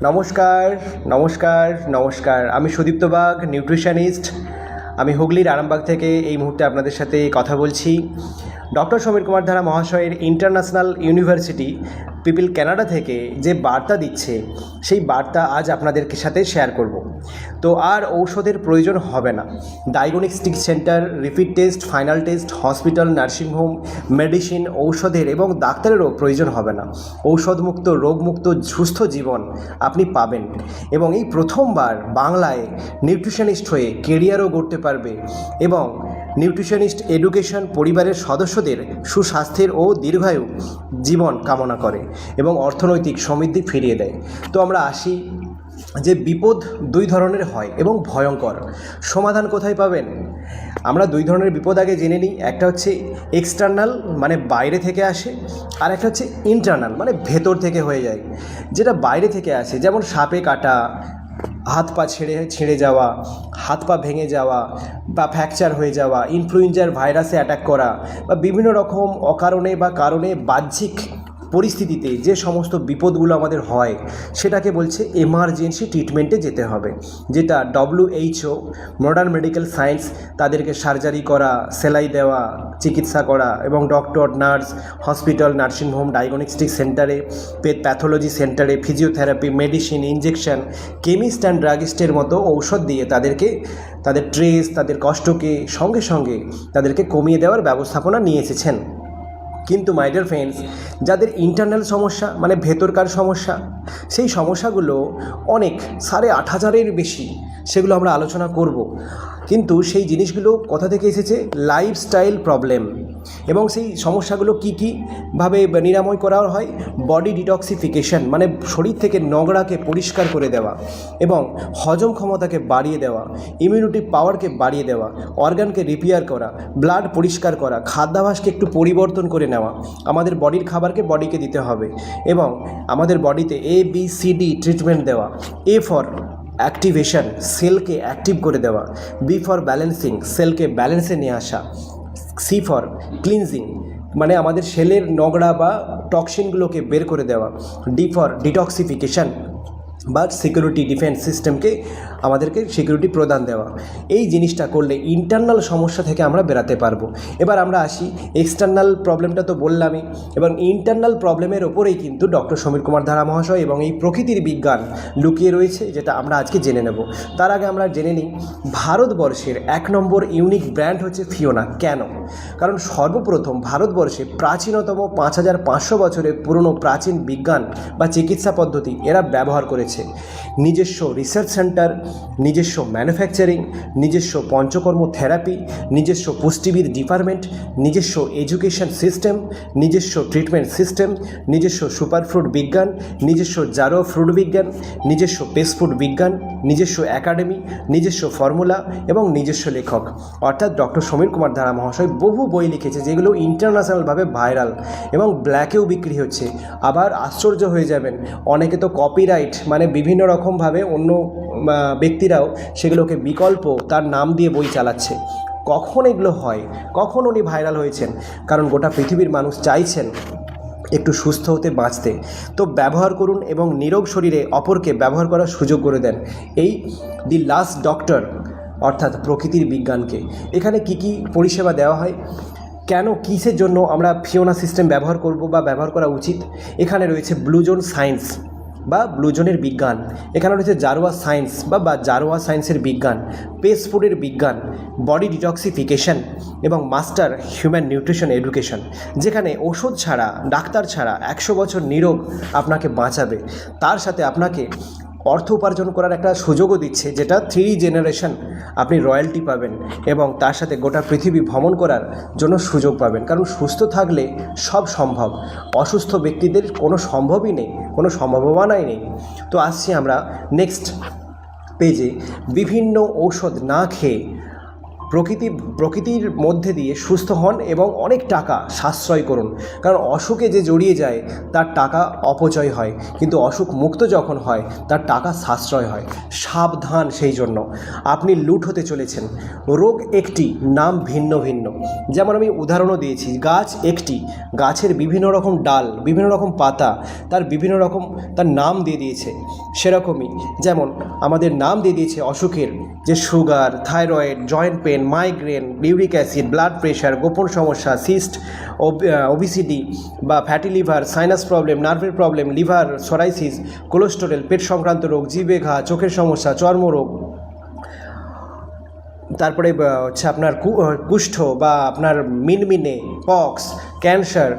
নমস্কার নমস্কার নমস্কার। আমি সুদীপ্ত বাগ, নিউট্রিশনিস্ট। আমি হুগলির আরামবাগ থেকে এই মুহূর্তে আপনাদের সাথে কথা বলছি। ডক্টর সমীর কুমার ধারা মহাশয়ের ইন্টারন্যাশনাল ইউনিভার্সিটি পিপল কানাডা থেকে যে বার্তা দিচ্ছে, সেই বার্তা আজ আপনাদের সাথে শেয়ার করব। তো আর ঔষধের প্রয়োজন হবে না। Diagnostic centre, repeat test, final test, hospital, nursing home, medicine, ঔষধের এবং ডাক্তারেরও প্রয়োজন হবে না। ঔষধমুক্ত, রোগমুক্ত, সুস্থ জীবন আপনি পাবেন এবং এই প্রথমবার বাংলায় নিউট্রিশনিস্ট হয়ে কেরিয়ারও গড়তে পারবে এবং নিউট্রিশনিস্ট এডুকেশন পরিবারের সদস্যদের সুস্বাস্থ্যের ও দীর্ঘায়ু জীবন কামনা করে এবং অর্থনৈতিক সমৃদ্ধি ফিরিয়ে দেয়। তো আমরা আসি যে বিপদ দুই ধরনের হয় এবং ভয়ঙ্কর। সমাধান কোথায় পাবেন? আমরা দুই ধরনের বিপদ আগে জেনে নিই। একটা হচ্ছে এক্সটার্নাল, মানে বাইরে থেকে আসে, আর একটা হচ্ছে ইন্টারনাল, মানে ভেতর থেকে হয়ে যায়। যেটা বাইরে থেকে আসে, যেমন সাপে কাটা, হাত পা ছিঁড়ে যাওয়া, হাত পা ভেঙে যাওয়া বা ফ্র্যাকচার হয়ে যাওয়া, ইনফ্লুয়েঞ্জার ভাইরাসে অ্যাটাক করা বা বিভিন্ন রকম অকারণে বা কারণে বাহ্যিক পরিস্থিতিতে যে সমস্ত বিপদগুলো আমাদের হয়, সেটাকে বলছে এমার্জেন্সি ট্রিটমেন্টে যেতে হবে। যেটা WHO, মডার্ন মেডিকেল সায়েন্স, তাদেরকে সার্জারি করা, সেলাই দেওয়া, চিকিৎসা করা এবং doctor, nurse, hospital, nursing home, diagnostic সেন্টারে, প্যাথোলজি সেন্টারে, physiotherapy, medicine, injection, chemist and ড্রাগিস্টের মতো ঔষধ দিয়ে তাদেরকে তাদের ট্রেস, তাদের কষ্টকে সঙ্গে সঙ্গে তাদেরকে কমিয়ে দেওয়ার ব্যবস্থাপনা নিয়ে এসেছেন। কিন্তু মাই ডিয়ার ফ্রেন্ডস, যাদের ইন্টারনাল সমস্যা, মানে ভেতরকার সমস্যা, সেই সমস্যাগুলো অনেক 8,500-এর বেশি, সেগুলো আমরা আলোচনা করব। কিন্তু সেই জিনিসগুলো কোথা থেকে এসেছে? Lifestyle problem. এবং সেই সমস্যাগুলো কীভাবে নিরাময় করা হয়? বডি ডিটক্সিফিকেশন, মানে শরীর থেকে নোংরাকে পরিষ্কার করে দেওয়া এবং হজম ক্ষমতাকে বাড়িয়ে দেওয়া, ইমিউনিটি পাওয়ারকে বাড়িয়ে দেওয়া, অর্গানকে রিপেয়ার করা, ব্লাড পরিষ্কার করা, খাদ্যাভ্যাসকে একটু পরিবর্তন করে নেওয়া। আমাদের বডির খাবারকে বডিকে দিতে হবে এবং আমাদের বডিতে ABCD ট্রিটমেন্ট দেওয়া। A ফর অ্যাক্টিভেশন, সেলকে অ্যাক্টিভ করে দেওয়া। B ফর ব্যালেন্সিং, সেলকে ব্যালেন্সে নিয়ে আসা। C ফর ক্লিনজিং, মানে আমাদের সেলের নোংরা বা টক্সিনগুলোকে বের করে দেওয়া। D ফর ডিটক্সিফিকেশন বা সিকিউরিটি ডিফেন্স সিস্টেমকে আমাদেরকে সিকিউরিটি প্রদান দেওয়া। এই জিনিসটা করলে ইন্টারনাল সমস্যা থেকে আমরা বেরাতে পারবো। এবার আমরা আসি, এক্সটার্নাল প্রবলেমটা তো বললামই, এবং ইন্টারনাল প্রবলেমের ওপরেই কিন্তু ডক্টর সমীর কুমার ধারা মহাশয় এবং এই প্রকৃতির বিজ্ঞান লুকিয়ে রয়েছে, যেটা আমরা আজকে জেনে নেব। তার আগে আমরা জেনে নিই ভারতবর্ষের 1 নম্বর ইউনিক ব্র্যান্ড হচ্ছে ফিওনা। কেন? কারণ সর্বপ্রথম ভারতবর্ষে প্রাচীনতম 5,500 বছরের পুরনো প্রাচীন বিজ্ঞান বা চিকিৎসা পদ্ধতি এরা ব্যবহার করেছে। নিজস্ব রিসার্চ সেন্টার, নিজস্ব ম্যানুফ্যাকচারিং, নিজস্ব পঞ্চকর্ম থেরাপি, নিজস্ব পুষ্টিবিদ ডিপার্টমেন্ট, নিজস্ব এডুকেশন সিস্টেম, নিজস্ব ট্রিটমেন্ট সিস্টেম, নিজস্ব সুপারফুড বিজ্ঞান, নিজস্ব জারো ফ্রুট বিজ্ঞান, নিজস্ব পেস্ট ফুড বিজ্ঞান, নিজস্ব একাডেমি, নিজস্ব ফর্মুলা এবং নিজস্ব লেখক। অর্থাৎ ডক্টর সমীর কুমার ধারা মহাশয় বহু বই লিখেছে, যেগুলো ইন্টারন্যাশনালভাবে ভাইরাল এবং ব্ল্যাকেও বিক্রি হচ্ছে। আবার আশ্চর্য হয়ে যাবেন, অনেকে তো কপিরাইট, মানে বিভিন্ন রকমভাবে অন্য ব্যক্তিরাও সেগুলোকে বিকল্প তার নাম দিয়ে বই চালাচ্ছে। কখন এগুলো হয়? কখন উনি ভাইরাল হয়েছেন? কারণ গোটা পৃথিবীর মানুষ চাইছেন একটু সুস্থ হতে, বাঁচতে। তো ব্যবহার করুন এবং নিরোগ শরীরে অপরকে ব্যবহার করার সুযোগ করে দেন এই দি লাস্ট ডক্টর, অর্থাৎ প্রকৃতির বিজ্ঞানকে। এখানে কি পরিষেবা দেওয়া হয়, কেন, কিসের জন্য আমরা ফিওনা সিস্টেম ব্যবহার করব বা ব্যবহার করা উচিত? এখানে রয়েছে ব্লুজোন সায়েন্স বা ব্লুজোনের বিজ্ঞান, এখানে রয়েছে জারোয়া সায়েন্স বা জারোয়া সায়েন্সের বিজ্ঞান, পেস্ট ফুডের বিজ্ঞান, বডি ডিটক্সিফিকেশন এবং মাস্টার হিউম্যান নিউট্রিশন এডুকেশন, যেখানে ওষুধ ছাড়া, ডাক্তার ছাড়া 100 বছর নিরোগ আপনাকে বাঁচাবে। তার সাথে আপনাকে অর্থ উপার্জন করার একটা সুযোগও দিচ্ছে, যেটা 3 জেনারেশন আপনি রয়্যালটি পাবেন এবং তার সাথে গোটা পৃথিবী ভ্রমণ করার জন্য সুযোগ পাবেন। কারণ সুস্থ থাকলে সব সম্ভব, অসুস্থ ব্যক্তিদের কোনো সম্ভবই নেই, কোনো সম্ভাবনাই নেই। তো আসছি আমরা নেক্সট পেজে। বিভিন্ন ঔষধ না খেয়ে প্রকৃতির মধ্যে দিয়ে সুস্থ হন এবং অনেক টাকা সাশ্রয় করুন। কারণ অসুখে যে জড়িয়ে যায় তার টাকা অপচয় হয়, কিন্তু অসুখ মুক্ত যখন হয় তার টাকা সাশ্রয় হয়। সাবধান, সেই জন্য আপনি লুট হতে চলেছেন। রোগ একটি, নাম ভিন্ন ভিন্ন। যেমন আমি উদাহরণও দিয়েছি, গাছ একটি, গাছের বিভিন্ন রকম ডাল, বিভিন্ন রকম পাতা, তার বিভিন্ন রকম তার নাম দিয়ে দিয়েছে। সেরকমই যেমন আমাদের নাম দিয়ে দিয়েছে অসুখের, যে sugar, thyroid, joint pain, migraine, uric acid, blood pressure, গোপন সমস্যা, সিস্ট, ওবিসিডি বা ফ্যাটি লিভার, সাইনাস প্রবলেম, নার্ভের প্রবলেম, লিভার সোরাইসিস, কোলেস্টেরল, পেট সংক্রান্ত রোগ, জিভে ঘা, চোখের সমস্যা, চর্মরোগ, তারপরে হচ্ছে আপনার কুষ্ঠ বা আপনার মিনমিনে, পক্স, ক্যান্সার,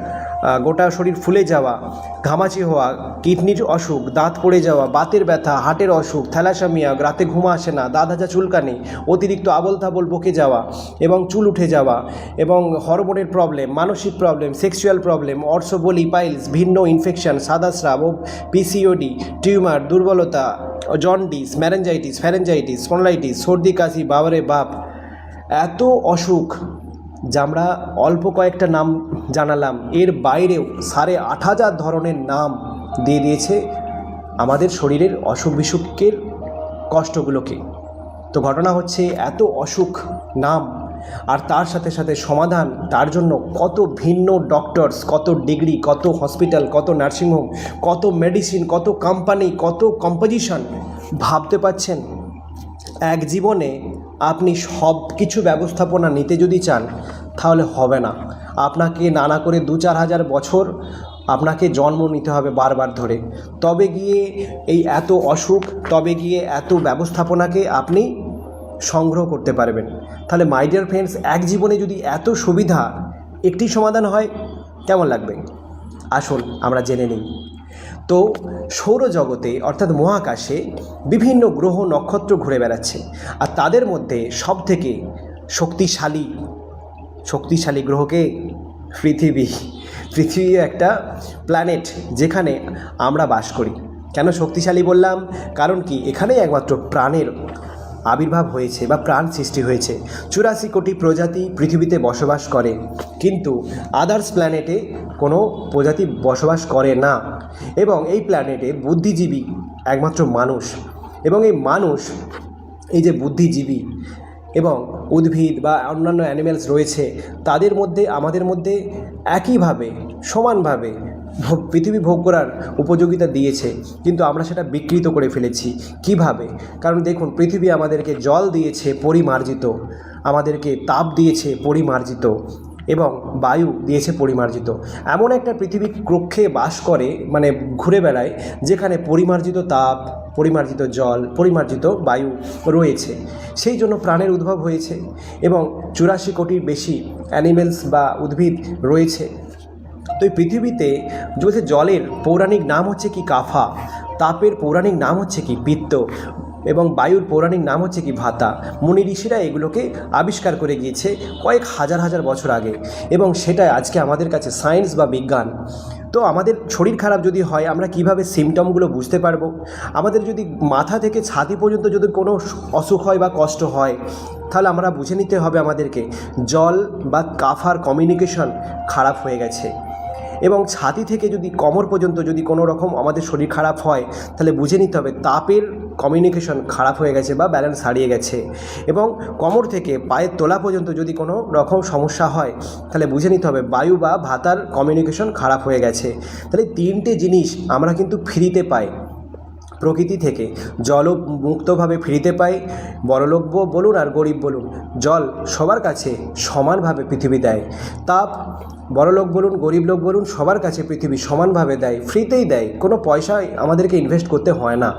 গোটা শরীর ফুলে যাওয়া, ঘামাচি হওয়া, কিডনির অসুখ, দাঁত পড়ে যাওয়া, বাতের ব্যথা, হার্টের অসুখ, থ্যালাসেমিয়া, রাতে ঘুম আসে না, দাঁত হাজা চুলকানি, অতিরিক্ত আবল তাবল বকে যাওয়া এবং চুল উঠে যাওয়া, এবং হরমোনের প্রবলেম, মানসিক প্রবলেম, সেক্সুয়াল প্রবলেম, অর্শবলি, পাইলস, ভিন্ন ইনফেকশন, সাদা স্রাব, পিসিওডি, টিউমার, দুর্বলতা, জন্ডিস, ম্যারেঞ্জাইটিস, ফ্যারেঞ্জাইটিস, স্পন্ডলাইটিস, সর্দি কাশি, বাবারে বাপ, এত অসুখ যা আমরা অল্প কয়েকটা নাম জানালাম, এর বাইরেও 8,500 ধরনের নাম দিয়ে দিয়েছে আমাদের শরীরের অসুখ বিসুখের কষ্টগুলোকে। তো ঘটনা হচ্ছে, এত অসুখ নাম আর তার সাথে সাথে সমাধান, তার জন্য কত ভিন্ন ডক্টরস, কত ডিগ্রি, কত হসপিটাল, কত নার্সিংহোম, কত মেডিসিন, কত কোম্পানি, কত কম্পোজিশন। ভাবতে পাচ্ছেন? এক জীবনে আপনি সব কিছু ব্যবস্থাপনা নিতে যদি চান তাহলে হবে না। আপনাকে নানা করে 2-4 হাজার বছর আপনাকে জন্ম নিতে হবে বারবার ধরে, তবে গিয়ে এই এত অসুখ, তবে গিয়ে এত ব্যবস্থাপনাকে আপনি সংগ্রহ করতে পারবেন। তাহলে মাই ডিয়ার ফ্রেন্ডস, এক জীবনে যদি এত সুবিধা একটি সমাধান হয়, কেমন লাগবে? আসুন আমরা জেনে নিই। তো সৌরজগতে অর্থাৎ মহাকাশে বিভিন্ন গ্রহ নক্ষত্র ঘুরে বেড়াচ্ছে, আর তাদের মধ্যে সবথেকে শক্তিশালী গ্রহকে পৃথিবী। পৃথিবী একটা প্ল্যানেট যেখানে আমরা বাস করি। কেন শক্তিশালী বললাম? কারণ কি, এখানেই একমাত্র প্রাণের আবির্ভাব হয়েছে বা প্রাণ সৃষ্টি হয়েছে। 84 কোটি প্রজাতি পৃথিবীতে বসবাস করে, কিন্তু আদার্স প্ল্যানেটে কোনো প্রজাতি বসবাস করে না। এবং এই প্ল্যানেটে বুদ্ধিজীবী একমাত্র মানুষ। এবং এই মানুষ, এই যে বুদ্ধিজীবী এবং উদ্ভিদ বা অন্যান্য অ্যানিম্যালস রয়েছে, তাদের মধ্যে আমাদের মধ্যে একইভাবে সমানভাবে পৃথিবী ভোগ করার উপযোগিতা দিয়েছে, কিন্তু আমরা সেটা বিকৃত করে ফেলেছি। কিভাবে? কারণ দেখুন, পৃথিবী আমাদেরকে জল দিয়েছে পরিমার্জিত, আমাদেরকে তাপ দিয়েছে পরিমার্জিত, এবং বায়ু দিয়েছে পরিমার্জিত। এমন একটা পৃথিবী কক্ষে বাস করে, মানে ঘুরে বেড়ায়, যেখানে পরিমার্জিত তাপ, পরিমার্জিত জল, পরিমার্জিত বায়ু রয়েছে। সেই জন্য প্রাণের উদ্ভব হয়েছে। এবং 84 কোটির বেশি অ্যানিমেলস বা উদ্ভিদ রয়েছে। তো এই পৃথিবীতে বলছে, জলের পৌরাণিক নাম হচ্ছে কি কাফা, তাপের পৌরাণিক নাম হচ্ছে কি পিত্ত, এবং বায়ুর পৌরাণিক নাম হচ্ছে কি ভাতা। মুনি ঋষিরা এগুলোকে আবিষ্কার করে গিয়েছে কয়েক হাজার বছর আগে, এবং সেটাই আজকে আমাদের কাছে সায়েন্স বা বিজ্ঞান। তো আমাদের শরীর খারাপ যদি হয়, আমরা কিভাবে সিমটমগুলো বুঝতে পারবো? আমাদের যদি মাথা থেকে ছাতি পর্যন্ত যদি কোনো অসুখ হয় বা কষ্ট হয়, তাহলে আমরা বুঝে নিতে হবে আমাদেরকে জল বা কাফার কমিউনিকেশন খারাপ হয়ে গেছে। এবং ছাতি থেকে যদি কোমর পর্যন্ত যদি কোনো রকম আমাদের শরীর খারাপ হয়, তাহলে বুঝে নিতে হবে তাপের কমিউনিকেশন খারাপ হয়ে গেছে বা ব্যালেন্স হারিয়ে গেছে। এবং কোমর থেকে পায়ের তোলা পর্যন্ত যদি কোনো রকম সমস্যা হয়, তাহলে বুঝে নিতে হবে বায়ু বা ভাতার কমিউনিকেশন খারাপ হয়ে গেছে। তাহলে 3টে জিনিস আমরা কিন্তু ফ্রিতে পাই প্রকৃতি থেকে। জলও মুক্তভাবে ফ্রিতে পাই, বড়লোক বলুন আর গরিব বলুন, জল সবার কাছে সমানভাবে পৃথিবী দেয়। তাপ বড়লোক বলুন, গরিব লোক বলুন, সবার কাছে পৃথিবী সমানভাবে দেয়, ফ্রিতেই দেয়, কোনো পয়সায় আমাদেরকে ইনভেস্ট করতে হয় না।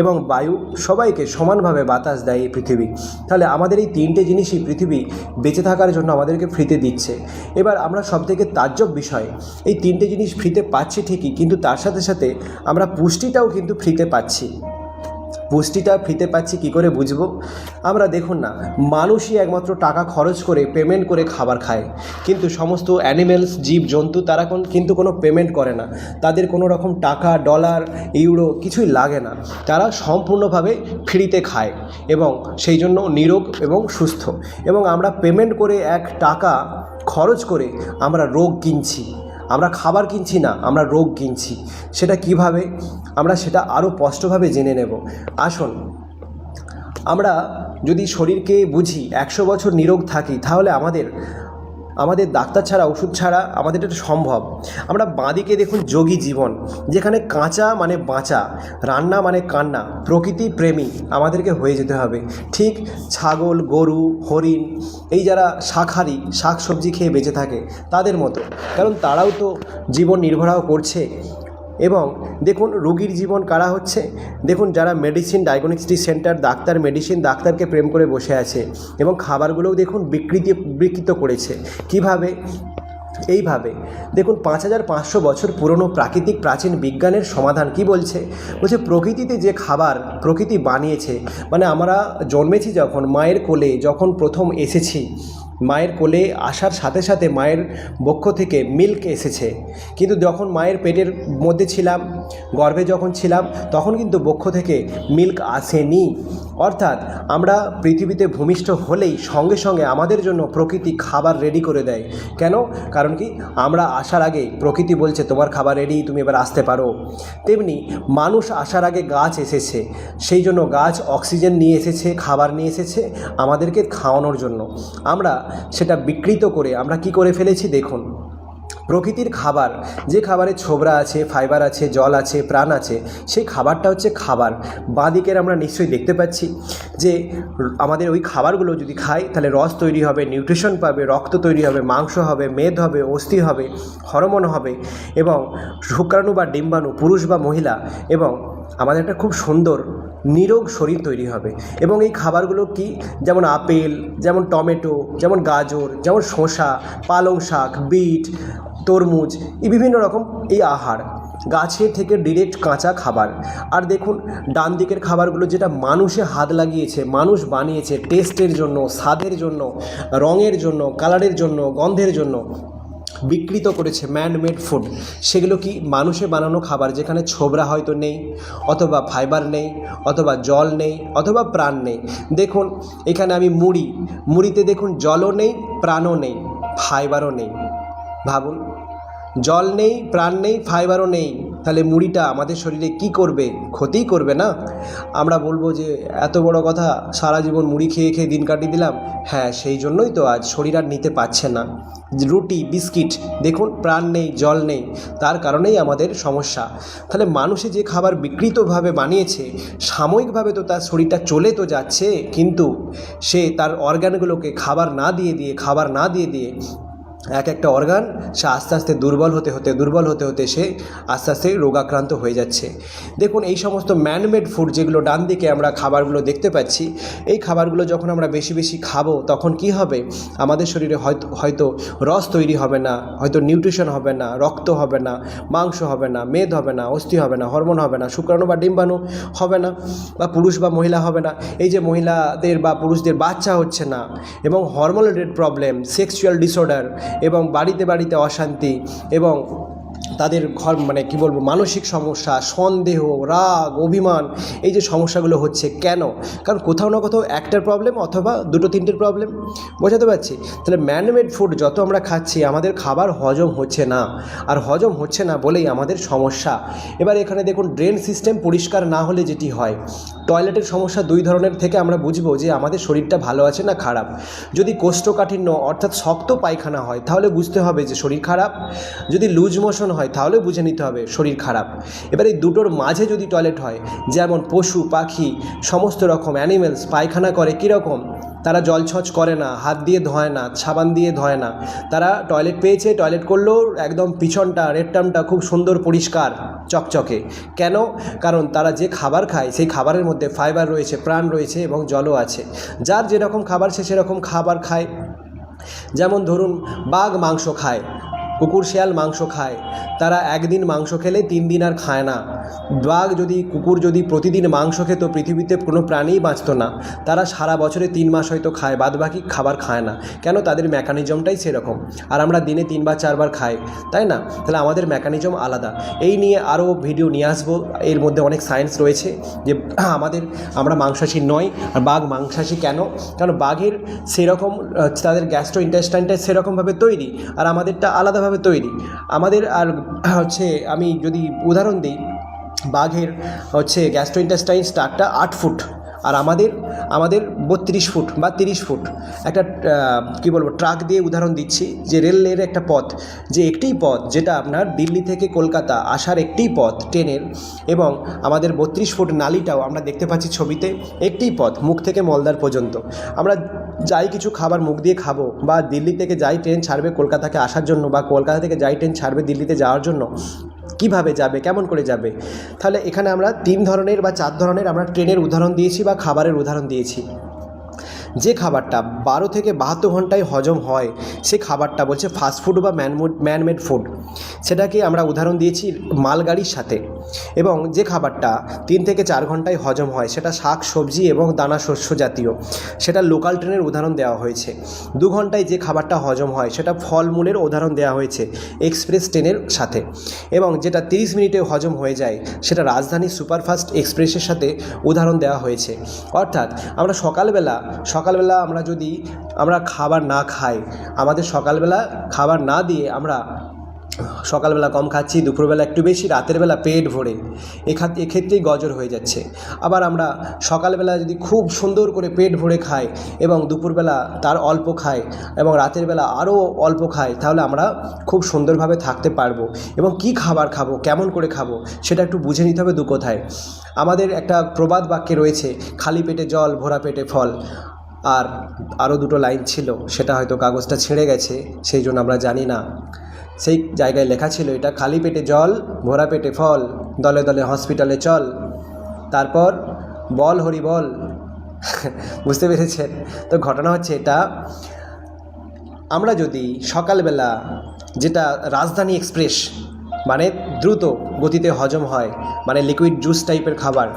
এবং বায়ু সবাইকে সমানভাবে বাতাস দেয় এই পৃথিবী। তাহলে আমাদের এই 3টে জিনিসই পৃথিবী বেঁচে থাকার জন্য আমাদেরকে ফ্রিতে দিচ্ছে। এবার আমরা সবথেকে তাজ্জব বিষয়, এই 3টে জিনিস ফ্রিতে পাচ্ছি ঠিকই, কিন্তু তার সাথে সাথে আমরা পুষ্টিটাও কিন্তু ফ্রিতে পাচ্ছি। পুষ্টিটা ফ্রিতে পাচ্ছি কী করে বুঝবো? আমরা দেখুন না, মানুষই একমাত্র টাকা খরচ করে পেমেন্ট করে খাবার খায়, কিন্তু সমস্ত অ্যানিমেলস, জীবজন্তু তারা কিন্তু কোনো পেমেন্ট করে না। তাদের কোনো রকম টাকা, ডলার, ইউরো কিছুই লাগে না। তারা সম্পূর্ণভাবে ফ্রিতে খায় এবং সেই জন্য নিরোগ এবং সুস্থ। এবং আমরা পেমেন্ট করে এক টাকা খরচ করে আমরা রোগ কিনছি। আমরা খাবার কিনছি না, আমরা রোগ কিনছি। সেটা কিভাবে? আমরা সেটা আরও স্পষ্টভাবে জেনে নেব। আসুন, আমরা যদি শরীরকে বুঝি 100 বছর নিরোগ থাকি, তাহলে আমাদের ডাক্তার ছাড়া, ওষুধ ছাড়া আমাদের এটা সম্ভব। আমরা বাঁদিকে দেখুন যোগী জীবন, যেখানে কাঁচা মানে বাঁচা, রান্না মানে কান্না, প্রকৃতি প্রেমী আমাদেরকে হয়ে যেতে হবে। ঠিক ছাগল, গরু, হরিণ, এই যারা শাকাহারী, শাক সবজি খেয়ে বেঁচে থাকে তাদের মতো, কারণ তারাও তো জীবন নির্বাহ করছে। এবং দেখুন রোগীর জীবন কারা হচ্ছে, দেখুন যারা medicine, diagnostic centre, doctor, medicine, ডাক্তারকে প্রেম করে বসে আছে এবং খাবারগুলোও দেখুন বিকৃত করেছে। কিভাবে? এইভাবে দেখুন 5500 বছর পুরনো প্রাকৃতিক প্রাচীন বিজ্ঞানের সমাধান কি বলছে? বলছে প্রকৃতিতে যে খাবার প্রকৃতি বানিয়েছে, মানে আমরা জন্মেছি যখন মায়ের কোলে, যখন প্রথম এসেছি, মায়ের কোলে আসার সাথে সাথে মায়ের বক্ষ থেকে মিল্ক এসেছে, কিন্তু যখন মায়ের পেটের মধ্যে ছিলাম, গর্ভে যখন ছিলাম, তখন কিন্তু বক্ষ থেকে মিল্ক আসেনি। অর্থাৎ আমরা পৃথিবীতে ভূমিষ্ঠ হলেই সঙ্গে সঙ্গে আমাদের জন্য প্রকৃতি খাবার রেডি করে দেয়। কেন? কারণ কি, আমরা আসার আগে প্রকৃতি বলছে তোমার খাবার রেডি, তুমি এবার আসতে পারো। তেমনি মানুষ আসার আগে গাছ এসেছে, সেই জন্য গাছ অক্সিজেন নিয়ে এসেছে, খাবার নিয়ে এসেছে আমাদেরকে খাওয়ানোর জন্য। আমরা সেটা বিকৃত করে আমরা কি করে ফেলেছি দেখুন। প্রকৃতির খাবার, যে খাবারে ছোবরা আছে, ফাইবার আছে, জল আছে, প্রাণ আছে, সেই খাবারটা হচ্ছে খাবার। বাঁদিকের আমরা নিশ্চয়ই দেখতে পাচ্ছি যে আমাদের ওই খাবারগুলো যদি খাই তাহলে রস তৈরি হবে, নিউট্রিশন পাবে, রক্ত তৈরি হবে, মাংস হবে, মেদ হবে, অস্থি হবে, হরমোন হবে এবং শুক্রাণু বা ডিম্বাণু, পুরুষ বা মহিলা, এবং আমাদের একটা খুব সুন্দর নিরোগ শরীর তৈরি হবে। এবং এই খাবারগুলো কি? যেমন আপেল, যেমন টমেটো, যেমন গাজর, যেমন শসা, পালং শাক, বিট, তরমুজ, এই বিভিন্ন রকম এই আহার গাছের থেকে ডিরেক্ট কাঁচা খাবার। আর দেখুন ডান দিকের খাবারগুলো যেটা মানুষে হাত লাগিয়েছে, মানুষ বানিয়েছে টেস্টের জন্য, স্বাদের জন্য, রঙের জন্য, কালারের জন্য, গন্ধের জন্য বিকৃত করেছে, ম্যানমেড ফুড। সেগুলো কি? মানুষে বানানো খাবার, যেখানে ছোবরা হয়তো নেই, অথবা ফাইবার নেই, অথবা জল নেই, অথবা প্রাণ নেই। দেখুন এখানে আমি মুড়িতে দেখুন জলও নেই, প্রাণও নেই, ফাইবারও নেই। ভাবুন, জল নেই, প্রাণ নেই, ফাইবারও নেই, তাহলে মুড়িটা আমাদের শরীরে কি করবে? ক্ষতিই করবে না? আমরা বলবো যে এত বড় কথা, সারা জীবন মুড়ি খেয়ে খেয়ে দিন কাটিয়ে দিলাম। হ্যাঁ, সেই জন্যই তো আজ শরীর আর নিতে পারছে না। রুটি, বিস্কিট, দেখুন প্রাণ নেই, জল নেই, তার কারণেই আমাদের সমস্যা। তাহলে মানুষে যে খাবার বিকৃতভাবে বানিয়েছে, সাময়িকভাবে তো তার শরীরটা চলে তো যাচ্ছে, কিন্তু সে তার অর্গানগুলোকে খাবার না দিয়ে দিয়ে একটা অর্গান সে আস্তে আস্তে দুর্বল হতে হতে সে আস্তে আস্তে রোগাক্রান্ত হয়ে যাচ্ছে। দেখুন এই সমস্ত ম্যানমেড ফুড যেগুলো ডান দিকে আমরা খাবারগুলো দেখতে পাচ্ছি, এই খাবারগুলো যখন আমরা বেশি বেশি খাবো, তখন কি হবে? আমাদের শরীরে হয়তো রস তৈরি হবে না, হয়তো নিউট্রিশন হবে না, রক্ত হবে না, মাংস হবে না, মেদ হবে না, অস্থি হবে না, হরমোন হবে না, শুক্রাণু বা ডিম্বাণু হবে না, বা পুরুষ বা মহিলা হবে না। এই যে মহিলাদের বা পুরুষদের বাচ্চা হচ্ছে না, এবং হরমোনাল প্রবলেম, সেক্সুয়াল ডিসঅর্ডার, এবং বাড়িতে বাড়িতে অশান্তি, এবং তাদের কি বলবো, মানসিক সমস্যা, সন্দেহ, রাগ, অভিমান, এই যে সমস্যাগুলো হচ্ছে কেন? কারণ কোথাও না কোথাও একটার প্রবলেম অথবা দুটো তিনটের প্রবলেম। বোঝাতে পারছি? তাহলে ম্যানমেড ফুড যত আমরা খাচ্ছি, আমাদের খাবার হজম হচ্ছে না, আর হজম হচ্ছে না বলেই আমাদের সমস্যা। এবার এখানে দেখুন ড্রেন সিস্টেম পরিষ্কার না হলে যেটি হয়, টয়লেটের সমস্যা দুই ধরনের থেকে আমরা বুঝবো যে আমাদের শরীরটা ভালো আছে না খারাপ। যদি কোষ্ঠকাঠিন্য অর্থাৎ শক্ত পায়খানা হয়, তাহলে বুঝতে হবে যে শরীর খারাপ। যদি লুজ মোশন হয়, তাহলে বুঝে নিতে হবে শরীর খারাপ। এবার এই দুটোর মাঝে যদি টয়লেট হয়, যেমন পশু পাখি সমস্ত রকম অ্যানিমেলস পায়খানা করে কীরকম? তারা জলছচ করে না, হাত দিয়ে ধোয় না, সাবান দিয়ে ধোয় না, তারা টয়লেট পেয়েছে, টয়লেট করলেও একদম পিছনটা, রেকটামটা খুব সুন্দর পরিষ্কার চকচকে। কেন? কারণ তারা যে খাবার খায়, সেই খাবারের মধ্যে ফাইবার রয়েছে, প্রাণ রয়েছে এবং জলও আছে। যার যেরকম খাবার সে সেরকম খাবার খায়। যেমন ধরুন বাঘ মাংস খায়, কুকুর শিয়াল মাংস খায়, তারা একদিন মাংস খেলে 3 দিন আর খায় না। কুকুর যদি প্রতিদিন মাংস খেত, পৃথিবীতে কোনো প্রাণীই বাঁচত না। তারা সারা বছরে 3 মাস হয়তো খায়, বাদবাকি খাবার খায় না। কেন? তাদের মেকানিজমটাই সেরকম। আর আমরা দিনে 3 বার 4 বার খাই, তাই না? তাহলে আমাদের মেকানিজম আলাদা। এই নিয়ে আরও ভিডিও নিয়ে আসবো। এর মধ্যে অনেক সায়েন্স রয়েছে যে আমরা মাংসাশী নই। আর বাঘ মাংসাশী কেন? কারণ বাঘের সেরকম তাদের গ্যাস্ট্রো ইন্টেস্টাইনটা সেরকমভাবে তৈরি, আর আমাদেরটা আলাদাভাবে তৈরি। আমাদের আর আমি যদি উদাহরণ দিই, বাঘের গ্যাস্ট্রো ইন্টেস্টাইন স্ট্রাকটা 8 ফুট, আর আমাদের 32 ফুট বা 30 ফুট। একটা ট্রাক দিয়ে উদাহরণ দিচ্ছি, যে রেলের একটা পথ, যে একটিই পথ, যেটা আপনার দিল্লি থেকে কলকাতা আসার একটিই পথ ট্রেনের, এবং আমাদের 32 ফুট নালিটাও আমরা দেখতে পাচ্ছি ছবিতে, একটিই পথ মুখ থেকে মলদার পর্যন্ত। আমরা যাই কিছু খাবার মুখ দিয়ে খাবো, বা দিল্লি থেকে যাই ট্রেন ছাড়বে কলকাতাকে আসার জন্য, বা কলকাতা থেকে যাই ট্রেন ছাড়বে দিল্লিতে যাওয়ার জন্য, কিভাবে যাবে, কেমন করে যাবে? তাহলে এখানে আমরা 3 ধরনের বা 4 ধরনের আমরা ট্রেনের উদাহরণ দিয়েছি বা খাবারের উদাহরণ দিয়েছি। যে খাবারটা 12 থেকে 72 ঘন্টায় হজম হয়, সে খাবারটা বলছে ফাস্টফুড বা ম্যানমেড ফুড। সেটাকে আমরা উদাহরণ দিয়েছি মালগাড়ির সাথে। এবং যে খাবারটা 3 থেকে 4 ঘন্টায় হজম হয়, সেটা শাক সবজি এবং দানা শস্য জাতীয়, সেটা লোকাল ট্রেনের উদাহরণ দেওয়া হয়েছে। 2 ঘন্টায় যে খাবারটা হজম হয়, সেটা ফলমূলের উদাহরণ দেওয়া হয়েছে এক্সপ্রেস ট্রেনের সাথে। এবং যেটা 30 মিনিটে হজম হয়ে যায়, সেটা রাজধানী সুপারফাস্ট এক্সপ্রেসের সাথে উদাহরণ দেওয়া হয়েছে। অর্থাৎ আমরা সকালবেলা আমরা খাবার না খাই, আমাদের সকালবেলা খাবার না দিয়ে আমরা সকালবেলা কম খাচ্ছি, দুপুরবেলা একটু বেশি, রাতের বেলা পেট ভরে, এক্ষেত্রেই গজর হয়ে যাচ্ছে। আবার আমরা সকালবেলা যদি খুব সুন্দর করে পেট ভরে খাই এবং দুপুরবেলা তার অল্প খাই এবং রাতের বেলা আরও অল্প খাই, তাহলে আমরা খুব সুন্দরভাবে থাকতে পারবো। এবং কি খাবার খাবো, কেমন করে খাবো, সেটা একটু বুঝে নিতে হবে 2 কথায়। আমাদের একটা প্রবাদ বাক্যে রয়েছে, খালি পেটে জল, ভরা পেটে ফল। আর আরও 2টো লাইন ছিল, সেটা হয়তো কাগজটা ছিঁড়ে গেছে, সেই জন্য আমরা জানি না। সেই জায়গায় লেখা ছিল এটা, খালি পেটে জল, ভরা পেটে ফল, দলে দলে হসপিটালে চল, তারপর বল হরি বল। বুঝতে পেরেছেন? তো ঘটনা হচ্ছে এটা, আমরা যদি সকালবেলা, যেটা রাজধানী এক্সপ্রেস মানে দ্রুত গতিতে হজম হয়, মানে লিকুইড জুস টাইপের খাবার,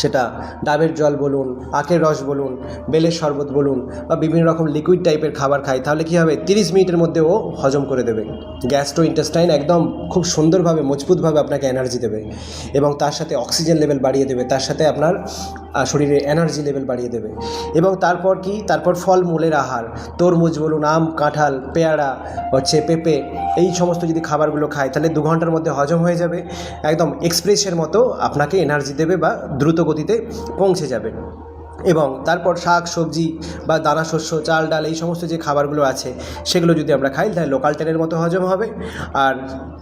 সেটা ডাবের জল বলুন, আখের রস বলুন, বেলের শরবত বলুন, বা বিভিন্ন রকম লিকুইড টাইপের খাবার খাই, তাহলে কী হবে, 30 মিনিটের মধ্যে ও হজম করে দেবে। গ্যাস্ট্রো ইন্টেস্টাইন একদম খুব সুন্দরভাবে, মজবুতভাবে আপনাকে এনার্জি দেবে, এবং তার সাথে অক্সিজেন লেভেল বাড়িয়ে দেবে, তার সাথে আপনার শরীরে এনার্জি লেভেল বাড়িয়ে দেবে। এবং তারপর ফলমূলের আহার, তরমুজ বলুন, আম, কাঁঠাল, পেয়ারা, পেঁপে, এই সমস্ত যদি খাবারগুলো খায়, তাহলে 2 ঘন্টার মধ্যে হজম হয়ে যাবে, একদম এক্সপ্রেসের মতো আপনাকে এনার্জি দেবে বা দ্রুত গতিতে পৌঁছে যাবে। এবং তারপর শাক সবজি বা দানা শস্য, চাল ডাল, এই সমস্ত যে খাবারগুলো আছে, সেগুলো যদি আমরা খাই, তাহলে লোকাল ট্রেনের মতো হজম হবে। আর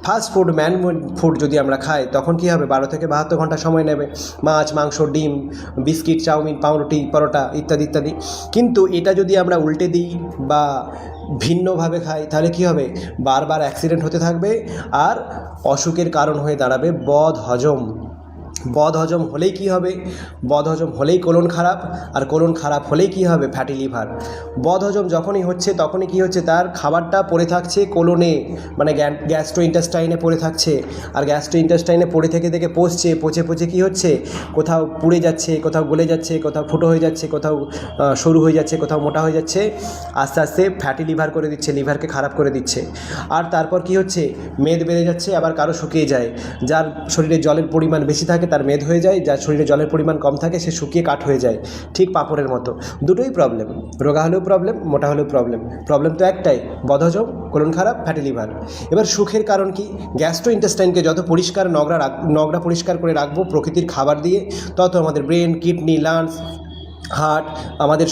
ফাস্ট ফুড, ম্যানমেড ফুড যদি আমরা খাই, তখন কী হবে, 12 থেকে 72 ঘন্টা সময় নেবে। মাছ, মাংস, ডিম, বিস্কিট, চাউমিন, পাউরুটি, পরোটা ইত্যাদি ইত্যাদি। কিন্তু এটা যদি আমরা উল্টে দিই বা ভিন্নভাবে খাই, তাহলে কী হবে, বারবার অ্যাক্সিডেন্ট হতে থাকবে, আর অসুখের কারণ হয়ে দাঁড়াবে বদহজম হলেই কী হবে, বদহজম হলেই কোলন খারাপ, আর কোলন খারাপ হলেই কী হবে, ফ্যাটি লিভার। বদহজম যখনই হচ্ছে, তখনই কী হচ্ছে, তার খাবারটা পড়ে থাকছে কোলনে, মানে গ্যাস্ট্রো ইন্টেস্টাইনে পড়ে থাকছে, আর গ্যাস্ট্রো ইন্টেস্টাইনে পড়ে থেকে পচে কী হচ্ছে, কোথাও পুড়ে যাচ্ছে, কোথাও গলে যাচ্ছে, কোথাও ফুটো হয়ে যাচ্ছে, কোথাও সরু হয়ে যাচ্ছে, কোথাও মোটা হয়ে যাচ্ছে, আস্তে আস্তে ফ্যাটি লিভার করে দিচ্ছে, লিভারকে খারাপ করে দিচ্ছে। আর তারপর কী হচ্ছে, মেদ বেড়ে যাচ্ছে, আবার কারো শুকিয়ে যায়। যার শরীরে জলের পরিমাণ বেশি থাকে তার মেদ হয়ে যায়, যার শরীরে জলের পরিমাণ কম থাকে সে শুকিয়ে কাঠ হয়ে যায়, ঠিক পাঁপড়ের মতো। দুটোই প্রবলেম, রোগা হলেও প্রবলেম, মোটা হলেও প্রবলেম তো একটাই, বদহজম, কোলন খারাপ, ফ্যাটি লিভার। এবার সুখের কারণ কি, গ্যাস্ট্রো ইন্টেস্টাইনকে যত পরিষ্কার নোংরা পরিষ্কার করে রাখবো প্রকৃতির খাবার দিয়ে, তত আমাদের ব্রেন, কিডনি, লাংস, হার্ট, আমাদের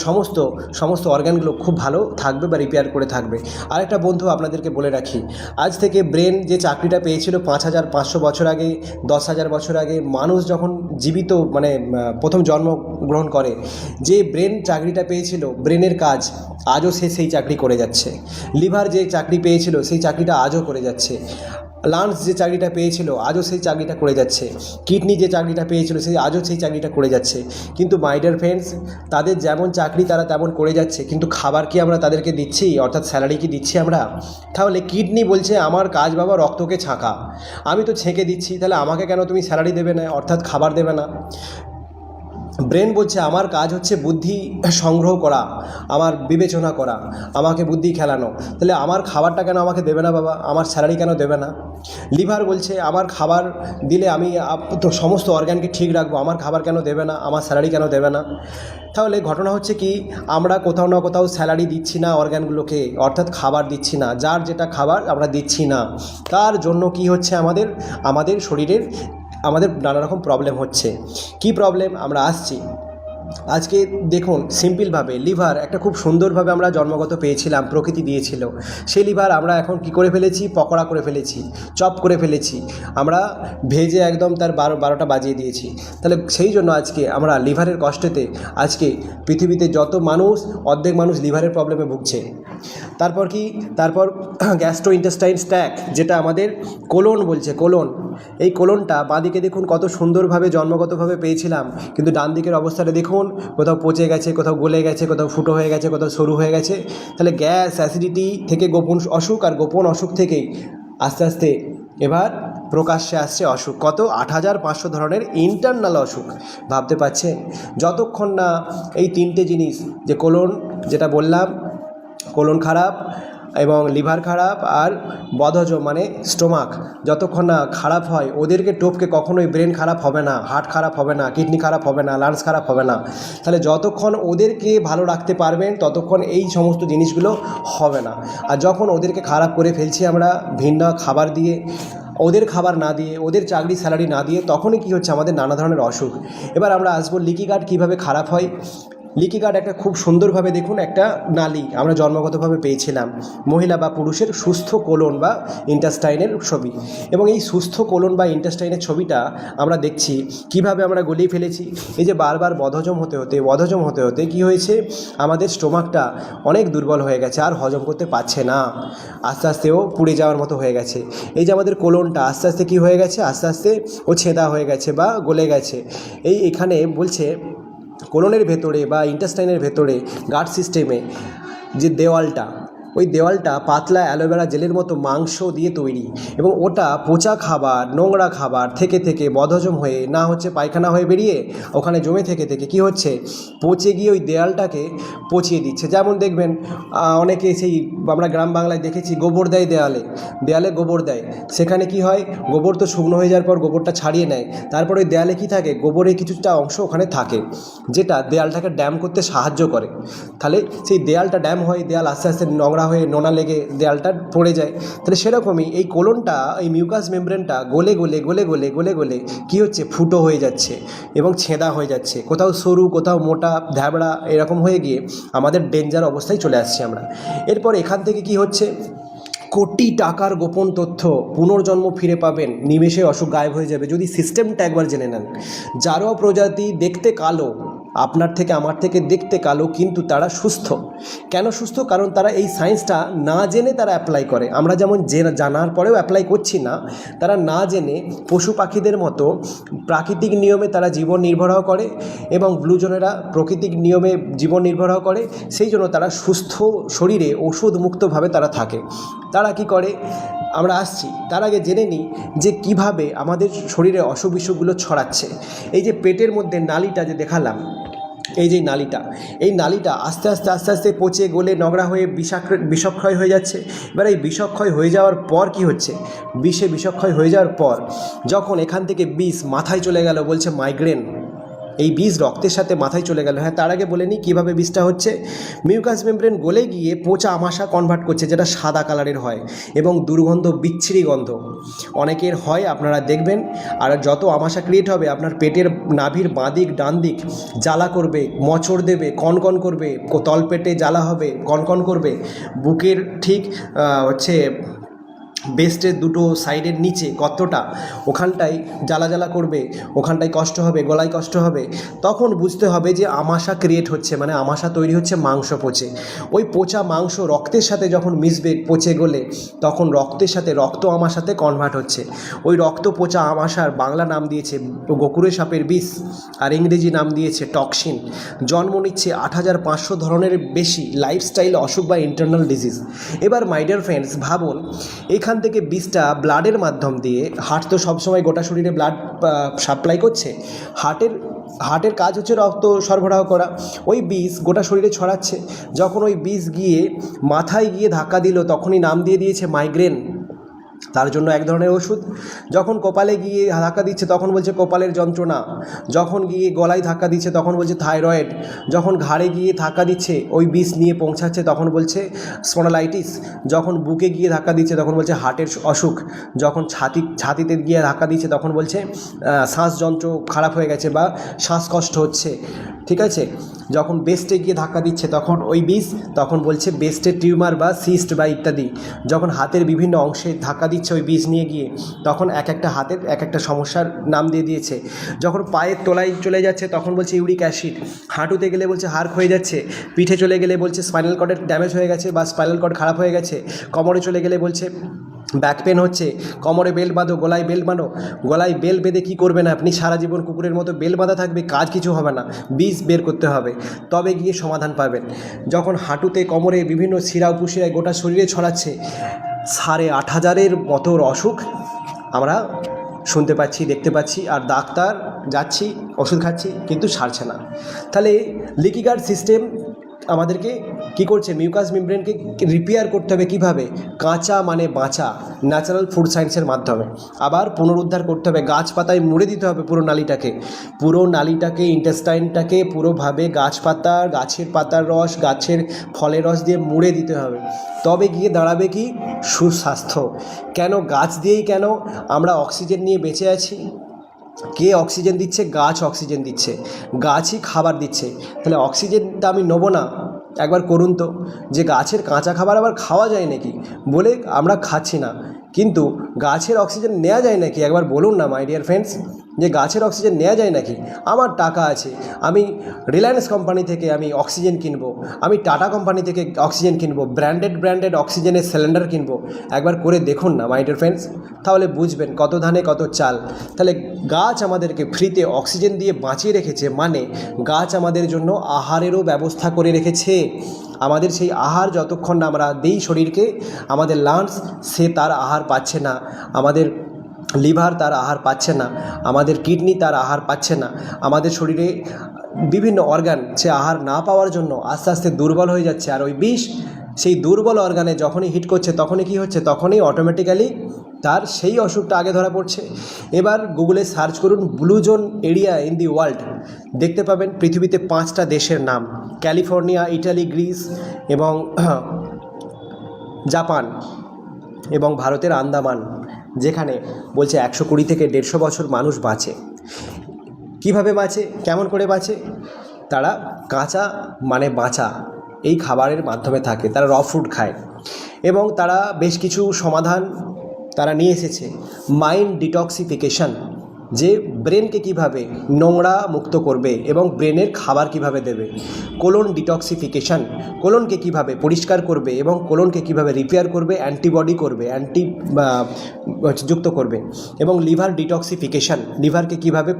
সমস্ত অর্গানগুলো খুব ভালো থাকবে বা রিপেয়ার করে থাকবে। আরেকটা বন্ধু আপনাদেরকে বলে রাখি, আজ থেকে ব্রেন যে চাকরিটা পেয়েছিল 5500 বছর আগে, 10,000 বছর আগে, মানুষ যখন জীবিত মানে প্রথম জন্মগ্রহণ করে, যে ব্রেন চাকরিটা পেয়েছিল, ব্রেনের কাজ আজও সে সেই চাকরি করে যাচ্ছে। লিভার যে চাকরি পেয়েছিল, সেই চাকরিটা আজও করে যাচ্ছে। লাংস যে চাকরিটা পেয়েছিল আজও সেই চাকরিটা করে যাচ্ছে, কিডনি যে চাকরিটা পেয়েছিল সেই আজও সেই চাকরিটা করে যাচ্ছে। কিন্তু মাই ডিয়ার ফ্রেন্ডস, তাদের যেমন চাকরি তারা তেমন করে যাচ্ছে, কিন্তু খাবার কি আমরা তাদেরকে দিচ্ছি, অর্থাৎ স্যালারি কি দিচ্ছি আমরা? তাহলে কিডনি বলছে আমার কাজ বাবা রক্তকে ছাঁকা, আমি তো ছেঁকে দিচ্ছি, তাহলে আমাকে কেন তুমি স্যালারি দেবে না, অর্থাৎ খাবার দেবে না? ব্রেন বলছে আমার কাজ হচ্ছে বুদ্ধি সংগ্রহ করা, আমার বিবেচনা করা, আমাকে বুদ্ধি খেলানো, তাহলে আমার খাবারটা কেন আমাকে দেবে না বাবা, আমার স্যালারি কেন দেবে না? লিভার বলছে আমার খাবার দিলে আমি তো সমস্ত অর্গানকে ঠিক রাখবো, আমার খাবার কেন দেবে না, আমার স্যালারি কেন দেবে না? তাহলে ঘটনা হচ্ছে কি, আমরা কোথাও না কোথাও স্যালারি দিচ্ছি না অর্গানগুলোকে, অর্থাৎ খাবার দিচ্ছি না, যার যেটা খাবার আমরা দিচ্ছি না, তার জন্য কি হচ্ছে আমাদের শরীরের আমাদের নানা রকম প্রবলেম হচ্ছে। কি প্রবলেম আমরা আসছি। আজকে দেখুন সিম্পলভাবে লিভার একটা খুব সুন্দরভাবে আমরা জন্মগত পেয়েছিলাম, প্রকৃতি দিয়েছিল, সেই লিভার আমরা এখন কি করে ফেলেছি, পকোড়া করে ফেলেছি, চপ করে ফেলেছি, আমরা ভেজে একদম তার 12টা বাজিয়ে দিয়েছি। তাহলে সেই জন্য আজকে আমরা লিভারের কষ্টেতে আজকে পৃথিবীতে যত মানুষ, অর্ধেক মানুষ লিভারের প্রবলেমে ভুগছে। তারপর গ্যাস্ট্রো ইন্টেস্টাইন স্ট্যাক, যেটা আমাদের কোলন বলছে, কোলন, এই কোলনটা বাঁদিকে দেখুন কত সুন্দরভাবে জন্মগতভাবে পেয়েছিলাম, কিন্তু ডান দিকের অবস্থাটা দেখুন, কোথাও পচে গেছে, কোথাও গলে গেছে, কোথাও ফুটো হয়ে গেছে, কোথাও সরু হয়ে গেছে। তাহলে গ্যাস অ্যাসিডিটি থেকে গোপন অসুখ, আর গোপন অসুখ থেকেই আস্তে আস্তে এবার প্রকাশ্যে আসছে অসুখ। কত 8,500 ধরনের ইন্টারনাল অসুখ, ভাবতে পারছেন? যতক্ষণ না এই 3টে জিনিস, যে কোলন, যেটা বললাম কোলন খারাপ এবং লিভার খারাপ আর বদহজম মানে স্টোমাক, যতক্ষণ না খারাপ হয় ওদেরকে টপকে কখনোই ব্রেন খারাপ হবে না, হার্ট খারাপ হবে না, কিডনি খারাপ হবে না, লাংস খারাপ হবে না। তাহলে যতক্ষণ ওদেরকে ভালো রাখতে পারবেন ততক্ষণ এই সমস্ত জিনিসগুলো হবে না। আর যখন ওদেরকে খারাপ করে ফেলছি আমরা ভিন্ন খাবার দিয়ে, ওদের খাবার না দিয়ে, ওদের চাকরি স্যালারি না দিয়ে, তখনই কী হচ্ছে আমাদের নানা ধরনের অসুখ। এবার আমরা আসবো লিকি গার্ড কীভাবে খারাপ হয়। লিকি গার্ড একটা খুব সুন্দরভাবে দেখুন একটা নালী আমরা জন্মগতভাবে পেয়েছিলাম, মহিলা বা পুরুষের সুস্থ কোলন বা ইন্টেস্টাইনের ছবি, এবং এই সুস্থ কোলন বা ইন্টেস্টাইনের ছবিটা আমরা দেখছি কিভাবে আমরা গলিয়ে ফেলেছি। এই যে বারবার বদহজম হতে হতে কী হয়েছে, আমাদের স্টোমাকটা অনেক দুর্বল হয়ে গেছে, আর হজম করতে পারছে না, আস্তে আস্তে ও পুড়ে যাওয়ার মতো হয়ে গেছে। এই যে আমাদের কোলনটা আস্তে আস্তে কী হয়ে গেছে, আস্তে আস্তে ও ছেঁদা হয়ে গেছে বা গলে গেছে। এখানে বলছে কোলনের ভেতরে বা ইন্টেস্টাইনের ভেতরে গাট সিস্টেমে যে দেওয়ালটা, ওই দেওয়ালটা পাতলা অ্যালোভেরা জেলের মতো মাংস দিয়ে তৈরি, এবং ওটা পচা খাবার, নোংরা খাবার থেকে থেকে বদহজম হয়ে না হচ্ছে পায়খানা হয়ে বেরিয়ে ওখানে জমে থেকে থেকে কী হচ্ছে, পচে গিয়ে ওই দেওয়ালটাকে পচিয়ে দিচ্ছে। যেমন দেখবেন অনেকে সেই আমরা গ্রাম বাংলায় দেখেছি গোবর দেয় দেয়ালে গোবর দেয়, সেখানে কি হয়, গোবর তো শুকনো হয়ে যাওয়ার পর গোবরটা ছাড়িয়ে নেয়, তারপর ওই দেয়ালে কী থাকে, গোবরের কিছুটা অংশ ওখানে থাকে যেটা দেয়ালটাকে ড্যাম করতে সাহায্য করে। তাহলে সেই দেয়ালটা ড্যাম হয়, দেয়াল আস্তে আস্তে নোংরা হয়ে নোনা লেগে দেয়ালটা পড়ে যায়। তাহলে সেরকমই এই কোলনটা, এই মিউকাস মেমব্রেনটা গলে গলে কী হচ্ছে, ফুটো হয়ে যাচ্ছে এবং ছেঁদা হয়ে যাচ্ছে, কোথাও সরু, কোথাও মোটা, ধ্যাবড়া, এরকম হয়ে গিয়ে আমাদের ডেঞ্জার অবস্থায় চলে আসছি আমরা। এরপর এখান থেকে কি হচ্ছে, কোটি টাকার গোপন তথ্য, পুনর্জন্ম ফিরে পাবেন, নিমেষে অসুখ গায়েব হয়ে যাবে যদি সিস্টেমটা একবার জেনে নেন। জারোয়া প্রজাতি দেখতে কালো, আপনার থেকে আমার থেকে দেখতে কালো, কিন্তু তারা সুস্থ। কেন সুস্থ? কারণ তারা এই সায়েন্সটা না জেনে তারা অ্যাপ্লাই করে। আমরা যেমন জানার পরেও অ্যাপ্লাই করছি না, তারা না জেনে পশু পাখিদের মতো প্রাকৃতিক নিয়মে তারা জীবন নির্বাহ করে, এবং ব্লুজনেরা প্রাকৃতিক নিয়মে জীবন নির্বাহ করে, সেই জন্য তারা সুস্থ শরীরে ওষুধ মুক্তভাবে তারা থাকে। তারা কি করে আমরা আসছি, তার আগে জেনে নিই যে কিভাবে আমাদের শরীরে অসুখ বিসুখগুলো ছড়াচ্ছে। এই যে পেটের মধ্যে নালীটা যে দেখালাম, এই যে এই নালীটা আস্তে আস্তে পচে গলে নোংরা হয়ে বিষক্ষয় হয়ে যাচ্ছে। এবার এই বিষক্ষয় হয়ে যাওয়ার পর কি হচ্ছে, বিষক্ষয় হয়ে যাওয়ার পর যখন এখান থেকে বিষ মাথায় চলে গেল, বলছে মাইগ্রেন, এই বিষ রক্তের সাথে মাথায় চলে গেল। হ্যাঁ, তার আগে বলে নিই কীভাবে বিষটা হচ্ছে। মিউকাস মেমব্রেন গলে গিয়ে পচা আমাশা কনভার্ট করছে, যেটা সাদা কালারের হয় এবং দুর্গন্ধ, বিচ্ছিরি গন্ধ অনেকের হয়, আপনারা দেখবেন। আর যত আমাশা ক্রিয়েট হবে, আপনার পেটের নাভির বাঁ দিক ডান দিক জ্বালা করবে, মোচড় দেবে, কনকন করবে, তলপেটে জ্বালা হবে, কনকন করবে, বুকের ঠিক বেস্টের দুটো সাইডের নিচে গর্তটা, ওখানটায় জ্বালা জ্বালা করবে, ওখানটায় কষ্ট হবে, গলায় কষ্ট হবে, তখন বুঝতে হবে যে আমাশা ক্রিয়েট হচ্ছে, মানে আমাশা তৈরি হচ্ছে মাংস পচে। ওই পচা মাংস রক্তের সাথে যখন মিশবে পচে গলে, তখন রক্তের সাথে রক্ত আমাশাতে কনভার্ট হচ্ছে। ওই রক্ত পচা আমাশার বাংলা নাম দিয়েছে গোকুরে সাপের বিষ, আর ইংরেজি নাম দিয়েছে টক্সিন। জন্ম নিচ্ছে ৮৫০০ ধরনের বেশি লাইফস্টাইল অসুখ বা ইন্টারনাল ডিজিজ। এবার মাই ডিয়ার ফ্রেন্ডস, ভাবুন এখান থেকে বিষটা ব্লাডের মাধ্যম দিয়ে, হার্ট তো সবসময় গোটা শরীরে ব্লাড সাপ্লাই করছে, হার্টের কাজ হচ্ছে রক্ত সরবরাহ করা, ওই বিষ গোটা শরীরে ছড়াচ্ছে। যখন ওই বিষ গিয়ে মাথায় গিয়ে ধাক্কা দিল, তখনই নাম দিয়ে দিয়েছে মাইগ্রেন, তার জন্য এক ধরনের ওষুধ। যখন কপালে গিয়ে ধাক্কা দিচ্ছে তখন বলছে কপালের যন্ত্রণা, যখন গিয়ে গলায় ধাক্কা দিচ্ছে তখন বলছে থাইরয়েড, যখন ঘাড়ে গিয়ে ধাক্কা দিচ্ছে ওই বিষ নিয়ে পৌঁছাচ্ছে তখন বলছে স্পন্ডালাইটিস, যখন বুকে গিয়ে ধাক্কা দিচ্ছে তখন বলছে হার্টের অসুখ, যখন ছাতিতে গিয়ে ধাক্কা দিচ্ছে তখন বলছে শ্বাসযন্ত্র খারাপ হয়ে গেছে বা শ্বাসকষ্ট হচ্ছে, ঠিক আছে। যখন বেস্টে গিয়ে ধাক্কা দিচ্ছে তখন ওই বিষ, তখন বলছে বেস্টের টিউমার বা সিস্ট বা ইত্যাদি। যখন হাতের বিভিন্ন অংশে ধাক্কা দিচ্ছে ওই বিষ নিয়ে গিয়ে, তখন এক একটা হাতের এক একটা সমস্যার নাম দিয়ে দিয়েছে। যখন পায়ের তলায় চলে যাচ্ছে তখন বলছে ইউরিক অ্যাসিড, হাঁটুতে গেলে বলছে হাড় ক্ষয়ে যাচ্ছে, পিঠে চলে গেলে বলছে স্পাইনাল কর্ডের ড্যামেজ হয়ে গেছে বা স্পাইনাল কর্ড খারাপ হয়ে গেছে, কোমরে চলে গেলে বলছে ব্যাক পেন হচ্ছে, কোমরে বেল্ট বাঁধো, গলায় বেল্ট বাঁধো। গলায় বেল্ট বেঁধে কী করবেন আপনি? সারা জীবন কুকুরের মতো বেল্ট বাঁধা থাকবে, কাজ কিছু হবে না, বিষ বের করতে হবে, তবে গিয়ে সমাধান পাবেন। যখন হাঁটুতে কোমরে বিভিন্ন শিরা উপশিরায় গোটা শরীরে ছড়াচ্ছে, ৮৫০০-এর মতো অসুখ আমরা শুনতে পাচ্ছি, দেখতে পাচ্ছি, আর ডাক্তার যাচ্ছি, ওষুধ খাচ্ছি, কিন্তু সারছে না। তাহলে লিকি গার্ড সিস্টেম আমাদেরকে কী করছে? মিউকাস মেমব্রেনকে রিপেয়ার করতে হবে কীভাবে? কাঁচা মানে বাঁচা, ন্যাচারাল ফুড সায়েন্সের মাধ্যমে। আবার পুনরুদ্ধার করতে হবে, গাছপাতায় মুড়ে দিতে হবে পুরো নালীটাকে ইন্টেস্টাইনটাকে পুরোভাবে গাছপাতা, গাছের পাতার রস, গাছের ফলের রস দিয়ে মুড়ে দিতে হবে, তবে গিয়ে দাঁড়াবে কি? সুস্বাস্থ্য। কেন গাছ দিয়েই কেন আমরা অক্সিজেন নিয়ে বেঁচে আছি? কে অক্সিজেন দিচ্ছে? গাছ অক্সিজেন দিচ্ছে, গাছই খাবার দিচ্ছে। তাহলে অক্সিজেনটা আমি নেবো না? একবার করুন তো, যে গাছের কাঁচা খাবার আবার খাওয়া যায় নাকি বলে আমরা খাচ্ছি না, কিন্তু গাছের অক্সিজেন নেওয়া যায় নাকি? একবার বলুন না মাই ডিয়ার ফ্রেন্ডস, যে গাছের অক্সিজেন নেওয়া যায় নাকি? আমার টাকা আছে, আমি রিলায়েন্স কোম্পানি থেকে আমি অক্সিজেন কিনবো, আমি টাটা কোম্পানি থেকে অক্সিজেন কিনবো, ব্র্যান্ডেড অক্সিজেনের সিলিন্ডার কিনবো। একবার করে দেখুন না মাই ডিয়ার ফ্রেন্ডস, তাহলে বুঝবেন কত ধানে কত চাল। তাহলে গাছ আমাদেরকে ফ্রিতে অক্সিজেন দিয়ে বাঁচিয়ে রেখেছে, মানে গাছ আমাদের জন্য আহারেরও ব্যবস্থা করে রেখেছে। আমাদের সেই আহার যতক্ষণ না আমরা দিই শরীরকে, আমাদের লাংস সে তার আহার পাচ্ছে না, আমাদের লিভার তার আহার পাচ্ছে না, আমাদের কিডনি তার আহার পাচ্ছে না, আমাদের শরীরে বিভিন্ন অর্গান সে আহার না পাওয়ার জন্য আস্তে আস্তে দুর্বল হয়ে যাচ্ছে। আর ওই বিষ সেই দুর্বল অর্গানে যখনই হিট করছে তখনই কী হচ্ছে? তখনই অটোমেটিক্যালি তার সেই অসুখটা আগে ধরা পড়ছে। এবার গুগলে সার্চ করুন blue zone area in the world, দেখতে পাবেন পৃথিবীতে 5টা দেশের নাম: ক্যালিফোর্নিয়া, ইটালি, গ্রিস এবং জাপান এবং ভারতের আন্দামান, যেখানে বলছে 120 থেকে 150 বছর মানুষ বাঁচে। কিভাবে বাঁচে? কেমন করে বাঁচে? তারা কাঁচা মানে বাঁচা এই খাবারের মাধ্যমে থাকে, তারা র ফুড খায়, এবং তারা বেশ কিছু সমাধান তারা নিয়ে এসেছে। মাইন্ড ডিটক্সিফিকেশন, যে ব্রেনকে কিভাবে নোংরা মুক্ত করবে এবং ব্রেনের খাবার কিভাবে দেবে। কোলন ডিটক্সিফিকেশন, কোলনকে কিভাবে পরিষ্কার করবে এবং কোলনকে কিভাবে রিপেয়ার করবে, অ্যান্টিবডি করবে, যুক্ত করবে। এবং লিভার ডিটক্সিফিকেশন, লিভারকে কিভাবে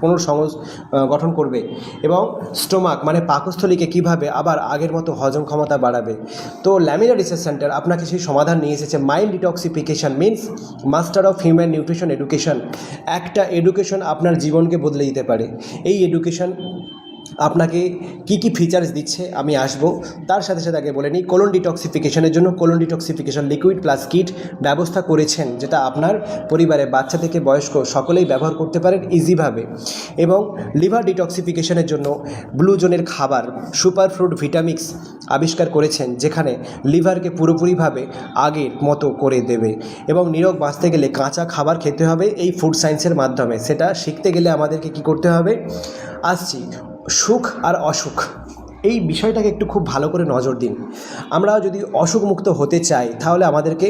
পুনর্গঠন করবে। এবং স্টোমাক মানে পাকস্থলীকে কিভাবে আবার আগের মতো হজম ক্ষমতা বাড়াবে। তো ল্যামিনা রিসার্চ সেন্টার আপনাকে সেই সমাধান নিয়ে এসেছে। Mind detoxification means master of human nutrition education. একটা এডুকেশন আপনার জীবনকে বদলে দিতে পারে। এই এডুকেশন আপনাকে কি কি ফিচার্স দিচ্ছে আমি আসবো, তার সাথে সাথে আগে বলে নিই, কোলন ডিটক্সিফিকেশনের জন্য colon detoxification liquid plus kit ব্যবস্থা করেছেন, যেটা আপনার পরিবারে বাচ্চা থেকে বয়স্ক সকলেই ব্যবহার করতে পারেন ইজিভাবে। এবং লিভার ডিটক্সিফিকেশনের জন্য ব্লু জোনের খাবার সুপার ফ্রুট ভিটামিক্স আবিষ্কার করেছেন, যেখানে লিভারকে পুরোপুরিভাবে আগের মতো করে দেবে। এবং নিরোগ বাঁচতে গেলে কাঁচা খাবার খেতে হবে এই ফুড সায়েন্সের মাধ্যমে। সেটা শিখতে গেলে আমাদেরকে কি করতে হবে? আসছি সুখ আর অসুখ, এই বিষয়টাকে একটু খুব ভালো করে নজর দিন। আমরা যদি অসুখমুক্ত হতে চাই তাহলে আমাদেরকে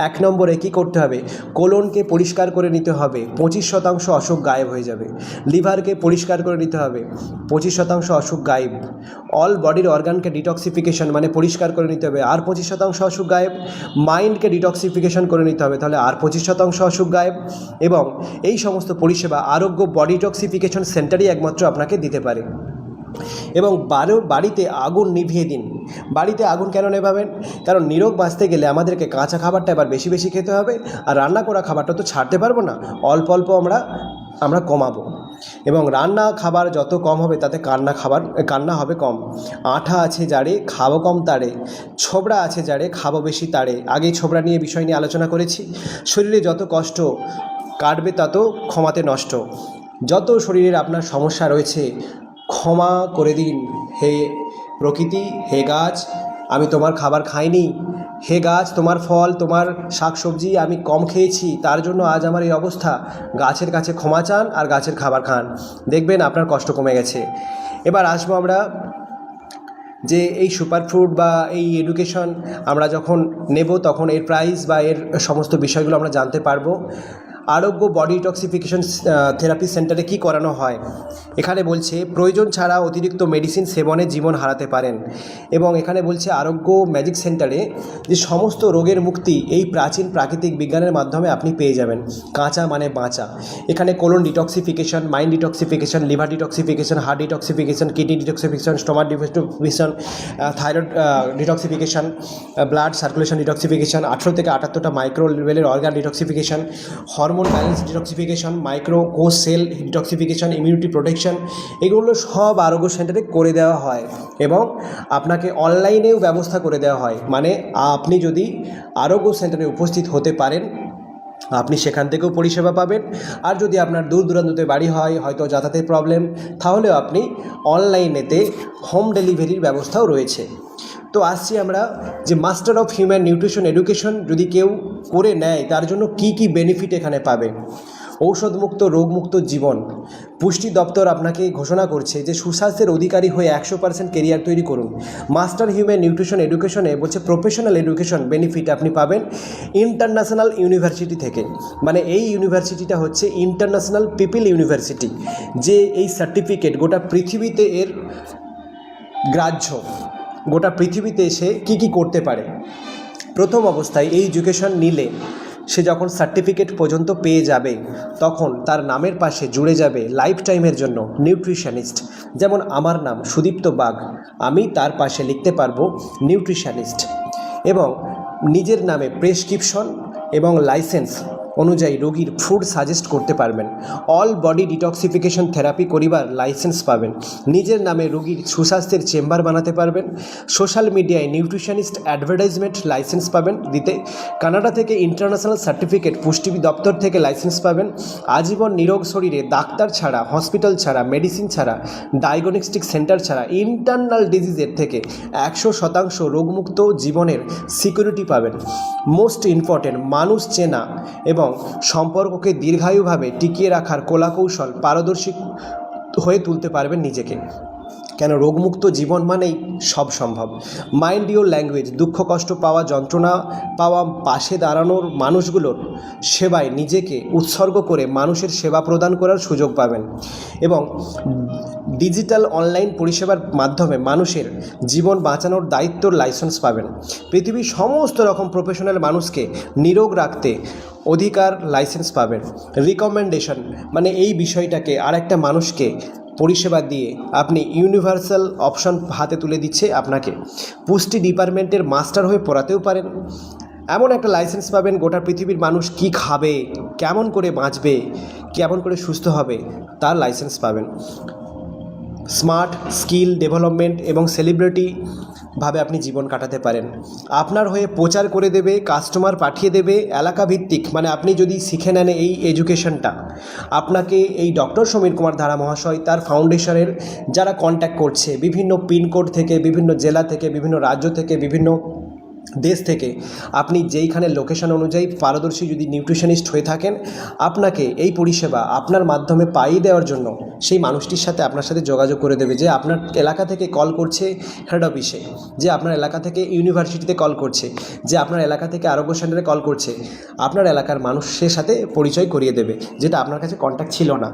1 নম্বরে কী করতে হবে, কোলনকে পরিষ্কার করে নিতে হবে, 25% অসুখ গায়েব হয়ে যাবে। লিভারকে পরিষ্কার করে নিতে হবে, 25% অসুখ গায়েব। অল বডির অর্গানকে ডিটক্সিফিকেশন মানে পরিষ্কার করে নিতে হবে, আর 25% অসুখ গায়েব। মাইন্ডকে ডিটক্সিফিকেশন করে নিতে হবে, তাহলে আর 25% অসুখ গায়েব। এবং এই সমস্ত পরিষেবা আরোগ্য বডি ডিটক্সিফিকেশন সেন্টারই একমাত্র আপনাকে দিতে পারে। এবং বাড়িতে আগুন নিভিয়ে দিন। বাড়িতে আগুন কেন নেভাবেন? কারণ নিরোগ বাঁচতে গেলে আমাদেরকে কাঁচা খাবারটা এবার বেশি বেশি খেতে হবে, আর রান্না করা খাবারটা তো ছাড়তে পারবো না, অল্প অল্প আমরা কমাবো। এবং রান্না খাবার যত কম হবে তাতে কান্না হবে কম। আঠা আছে যারে খাবো কম তারে, ছোবড়া আছে যারে খাবো বেশি তারে। আগেই ছোবড়া নিয়ে বিষয় নিয়ে আলোচনা করেছি। শরীরে যত কষ্ট কাটবে তত ক্ষমাতে নষ্ট। যত শরীরের আপনার সমস্যা রয়েছে ক্ষমা করে দিন। হে প্রকৃতি, হে গাছ, আমি তোমার খাবার খাইনি। হে গাছ, তোমার ফল, তোমার শাকসবজি আমি কম খেয়েছি, তার জন্য আজ আমার এই অবস্থা। গাছের কাছে ক্ষমা চান আর গাছের খাবার খান, দেখবেন আপনার কষ্ট কমে গেছে। এবার আসবো আমরা যে এই সুপারফুড বা এই এডুকেশন আমরা যখন নেব তখন এর প্রাইস বা এর সমস্ত বিষয়গুলো আমরা জানতে পারবো। আরোগ্য বডি ডিটক্সিফিকেশন থেরাপি সেন্টারে কি করানো হয়? এখানে বলছে প্রয়োজন ছাড়া অতিরিক্ত মেডিসিন সেবনে জীবন হারাতে পারেন। এবং এখানে বলছে আরোগ্য ম্যাজিক সেন্টারে যে সমস্ত রোগের মুক্তি এই প্রাচীন প্রাকৃতিক বিজ্ঞানের মাধ্যমে আপনি পেয়ে যাবেন। কাঁচা মানে বাঁচা। এখানে colon detoxification, mind detoxification, liver detoxification, heart detoxification, kidney detoxification, stomach detoxification, thyroid detoxification, blood circulation detoxification, 18 থেকে 78টা মাইক্রো লেভেলের organ detoxification, hormone balance detoxification, micro কোষ সেল ডিটক্সিফিকেশন, ইমিউনিটি প্রোটেকশন, এগুলো সব আরোগ্য সেন্টারে করে দেওয়া হয়। এবং আপনাকে অনলাইনেও ব্যবস্থা করে দেওয়া হয়। মানে আপনি যদি আরোগ্য সেন্টারে উপস্থিত হতে পারেন আপনি সেখান থেকেও পরিষেবা পাবেন। আর যদি আপনার দূর দূরান্তে বাড়ি হয়, হয়তো যাতায়াতের প্রবলেম, তাহলেও আপনি অনলাইনেতে হোম ডেলিভারির ব্যবস্থাও রয়েছে। তো আসছি আমরা যে master of human nutrition education যদি কেউ করে নেয় তার জন্য কি কি বেনিফিট এখানে পাবে। ঔষধমুক্ত রোগমুক্ত জীবন। পুষ্টি দপ্তর আপনাকে ঘোষণা করছে যে সুস্বাস্থ্যের অধিকারী হয়ে 100% কেরিয়ার তৈরি করুন। মাস্টার হিউম্যান নিউট্রিশন এডুকেশনে বলছে প্রফেশনাল এডুকেশন বেনিফিট আপনি পাবেন ইন্টারন্যাশনাল ইউনিভার্সিটি থেকে। মানে এই ইউনিভার্সিটিটা হচ্ছে ইন্টারন্যাশনাল পিপল ইউনিভার্সিটি, যে এই সার্টিফিকেট গোটা পৃথিবীতে এর গ্রাহ্য। গোটা পৃথিবীতে এসে কি করতে পারে। প্রথম অবস্থায় এই এডুকেশন নিলে সে যখন সার্টিফিকেট পর্যন্ত পেয়ে যাবে তখন তার নামের পাশে জুড়ে যাবে লাইফ টাইমের জন্য নিউট্রিশনিস্ট। যেমন আমার নাম সুদীপ্ত বাগ, আমি তার পাশে লিখতে পারবো নিউট্রিশনিস্ট। এবং নিজের নামে প্রেসক্রিপশন এবং লাইসেন্স অনুযায়ী রোগীর ফুড সাজেস্ট করতে পারবেন। অল বডি ডিটক্সিফিকেশন থেরাপি করিবার লাইসেন্স পাবেন। নিজের নামে রোগীর সুস্বাস্থ্যের চেম্বার বানাতে পারবেন। সোশ্যাল মিডিয়ায় নিউট্রিশনিস্ট অ্যাডভার্টাইজমেন্ট লাইসেন্স পাবেন দিতে। কানাডা থেকে ইন্টারন্যাশনাল সার্টিফিকেট পুষ্টি দপ্তর থেকে লাইসেন্স পাবেন। আজীবন নিরোগ শরীরে ডাক্তার ছাড়া, হসপিটাল ছাড়া, মেডিসিন ছাড়া, ডায়াগনস্টিক সেন্টার ছাড়া ইন্টারনাল ডিজিজের থেকে 100% রোগমুক্ত জীবনের সিকিউরিটি পাবেন। মোস্ট ইম্পর্টেন্ট, মানুষ চেনা এবং সম্পর্ককে দীর্ঘায়ুভাবে টিকিয়ে রাখার কলাকৌশল পারদর্শী হয়ে তুলতে পারবেন নিজেকে। কেন রোগমুক্ত জীবন মানেই সব সম্ভব। মাইন্ড ইওর ল্যাঙ্গুয়েজ, দুঃখ কষ্ট পাওয়া, যন্ত্রণা পাওয়া, পাশে দাঁড়ানোর মানুষগুলোর সেবায় নিজেকে উৎসর্গ করে মানুষের সেবা প্রদান করার সুযোগ পাবেন। এবং ডিজিটাল অনলাইন পরিষেবার মাধ্যমে মানুষের জীবন বাঁচানোর দায়িত্বর লাইসেন্স পাবেন। পৃথিবীর সমস্ত রকম প্রফেশনাল মানুষকে নিরোগ রাখতে অধিকার লাইসেন্স পাবেন। রিকমেন্ডেশন মানে এই বিষয়টাকে আরেকটা মানুষকে পরিষেবা দিয়ে আপনি ইউনিভার্সাল অপশন হাতে তুলে দিচ্ছে আপনাকে। পুষ্টি ডিপার্টমেন্টের মাস্টার হয়ে পড়াতেও পারেন। এমন একটা লাইসেন্স পাবেন গোটা পৃথিবীর মানুষ কি খাবে, কেমন করে বাঁচবে, কেমন করে সুস্থ হবে তার লাইসেন্স পাবেন। স্মার্ট স্কিল ডেভেলপমেন্ট এবং সেলিব্রিটি ভাবে আপনি জীবন কাটাতে পারেন। আপনার হয়ে প্রচার করে দেবে, কাস্টমার পাঠিয়ে দেবে এলাকা ভিত্তিক। মানে আপনি যদি শিখে নেন এই এডুকেশনটা, আপনাকে এই ডক্টর সমীর কুমার ধারা মহাশয় তার ফাউন্ডেশনের যারা কন্ট্যাক্ট করছে বিভিন্ন পিনকোড থেকে, বিভিন্ন জেলা থেকে, বিভিন্ন রাজ্য থেকে, বিভিন্ন দেশ থেকে, আপনি যেইখানে লোকেশন অনুযায়ী পারদর্শী যদি নিউট্রিশনিস্ট হয়ে থাকেন, আপনাকে এই পরিষেবা আপনার মাধ্যমে পাইয়ে দেওয়ার জন্য সেই মানুষটির সাথে আপনার সাথে যোগাযোগ করে দেবে, যে আপনার এলাকা থেকে কল করছে হেড অফিসে, যে আপনার এলাকা থেকে ইউনিভার্সিটিতে কল করছে, যে আপনার এলাকা থেকে আরোগ্য সেন্টারে কল করছে, আপনার এলাকার মানুষের সাথে পরিচয় করিয়ে দেবে, যেটা আপনার কাছে কন্ট্যাক্ট ছিল না।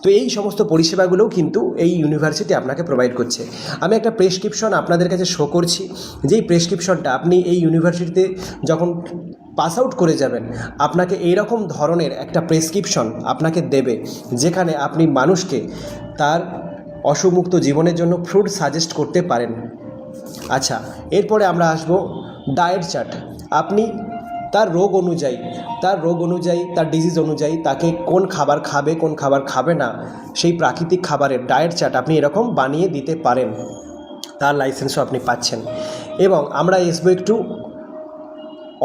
তো এই সমস্ত পরিষেবাগুলোও কিন্তু এই ইউনিভার্সিটি আপনাকে প্রোভাইড করছে। আমি একটা প্রেসক্রিপশন আপনাদের কাছে শো করছি, যেই প্রেসক্রিপশনটা আপনি এই ইউনিভার্সিটিতে যখন পাস আউট করে যাবেন, আপনাকে এইরকম ধরনের একটা প্রেসক্রিপশন আপনাকে দেবে, যেখানে আপনি মানুষকে তার অসুখমুক্ত জীবনের জন্য ফ্রুট সাজেস্ট করতে পারেন। আচ্ছা, এরপরে আমরা আসব ডায়েট চার্ট। আপনি তার রোগ অনুযায়ী তার ডিজিজ অনুযায়ী তাকে কোন খাবার খাবে, কোন খাবার খাবে না, সেই প্রাকৃতিক খাবারের ডায়েট চার্ট আপনি এরকম বানিয়ে দিতে পারেন, তার লাইসেন্সও আপনি পাচ্ছেন। এবং আমরা আসবো একটু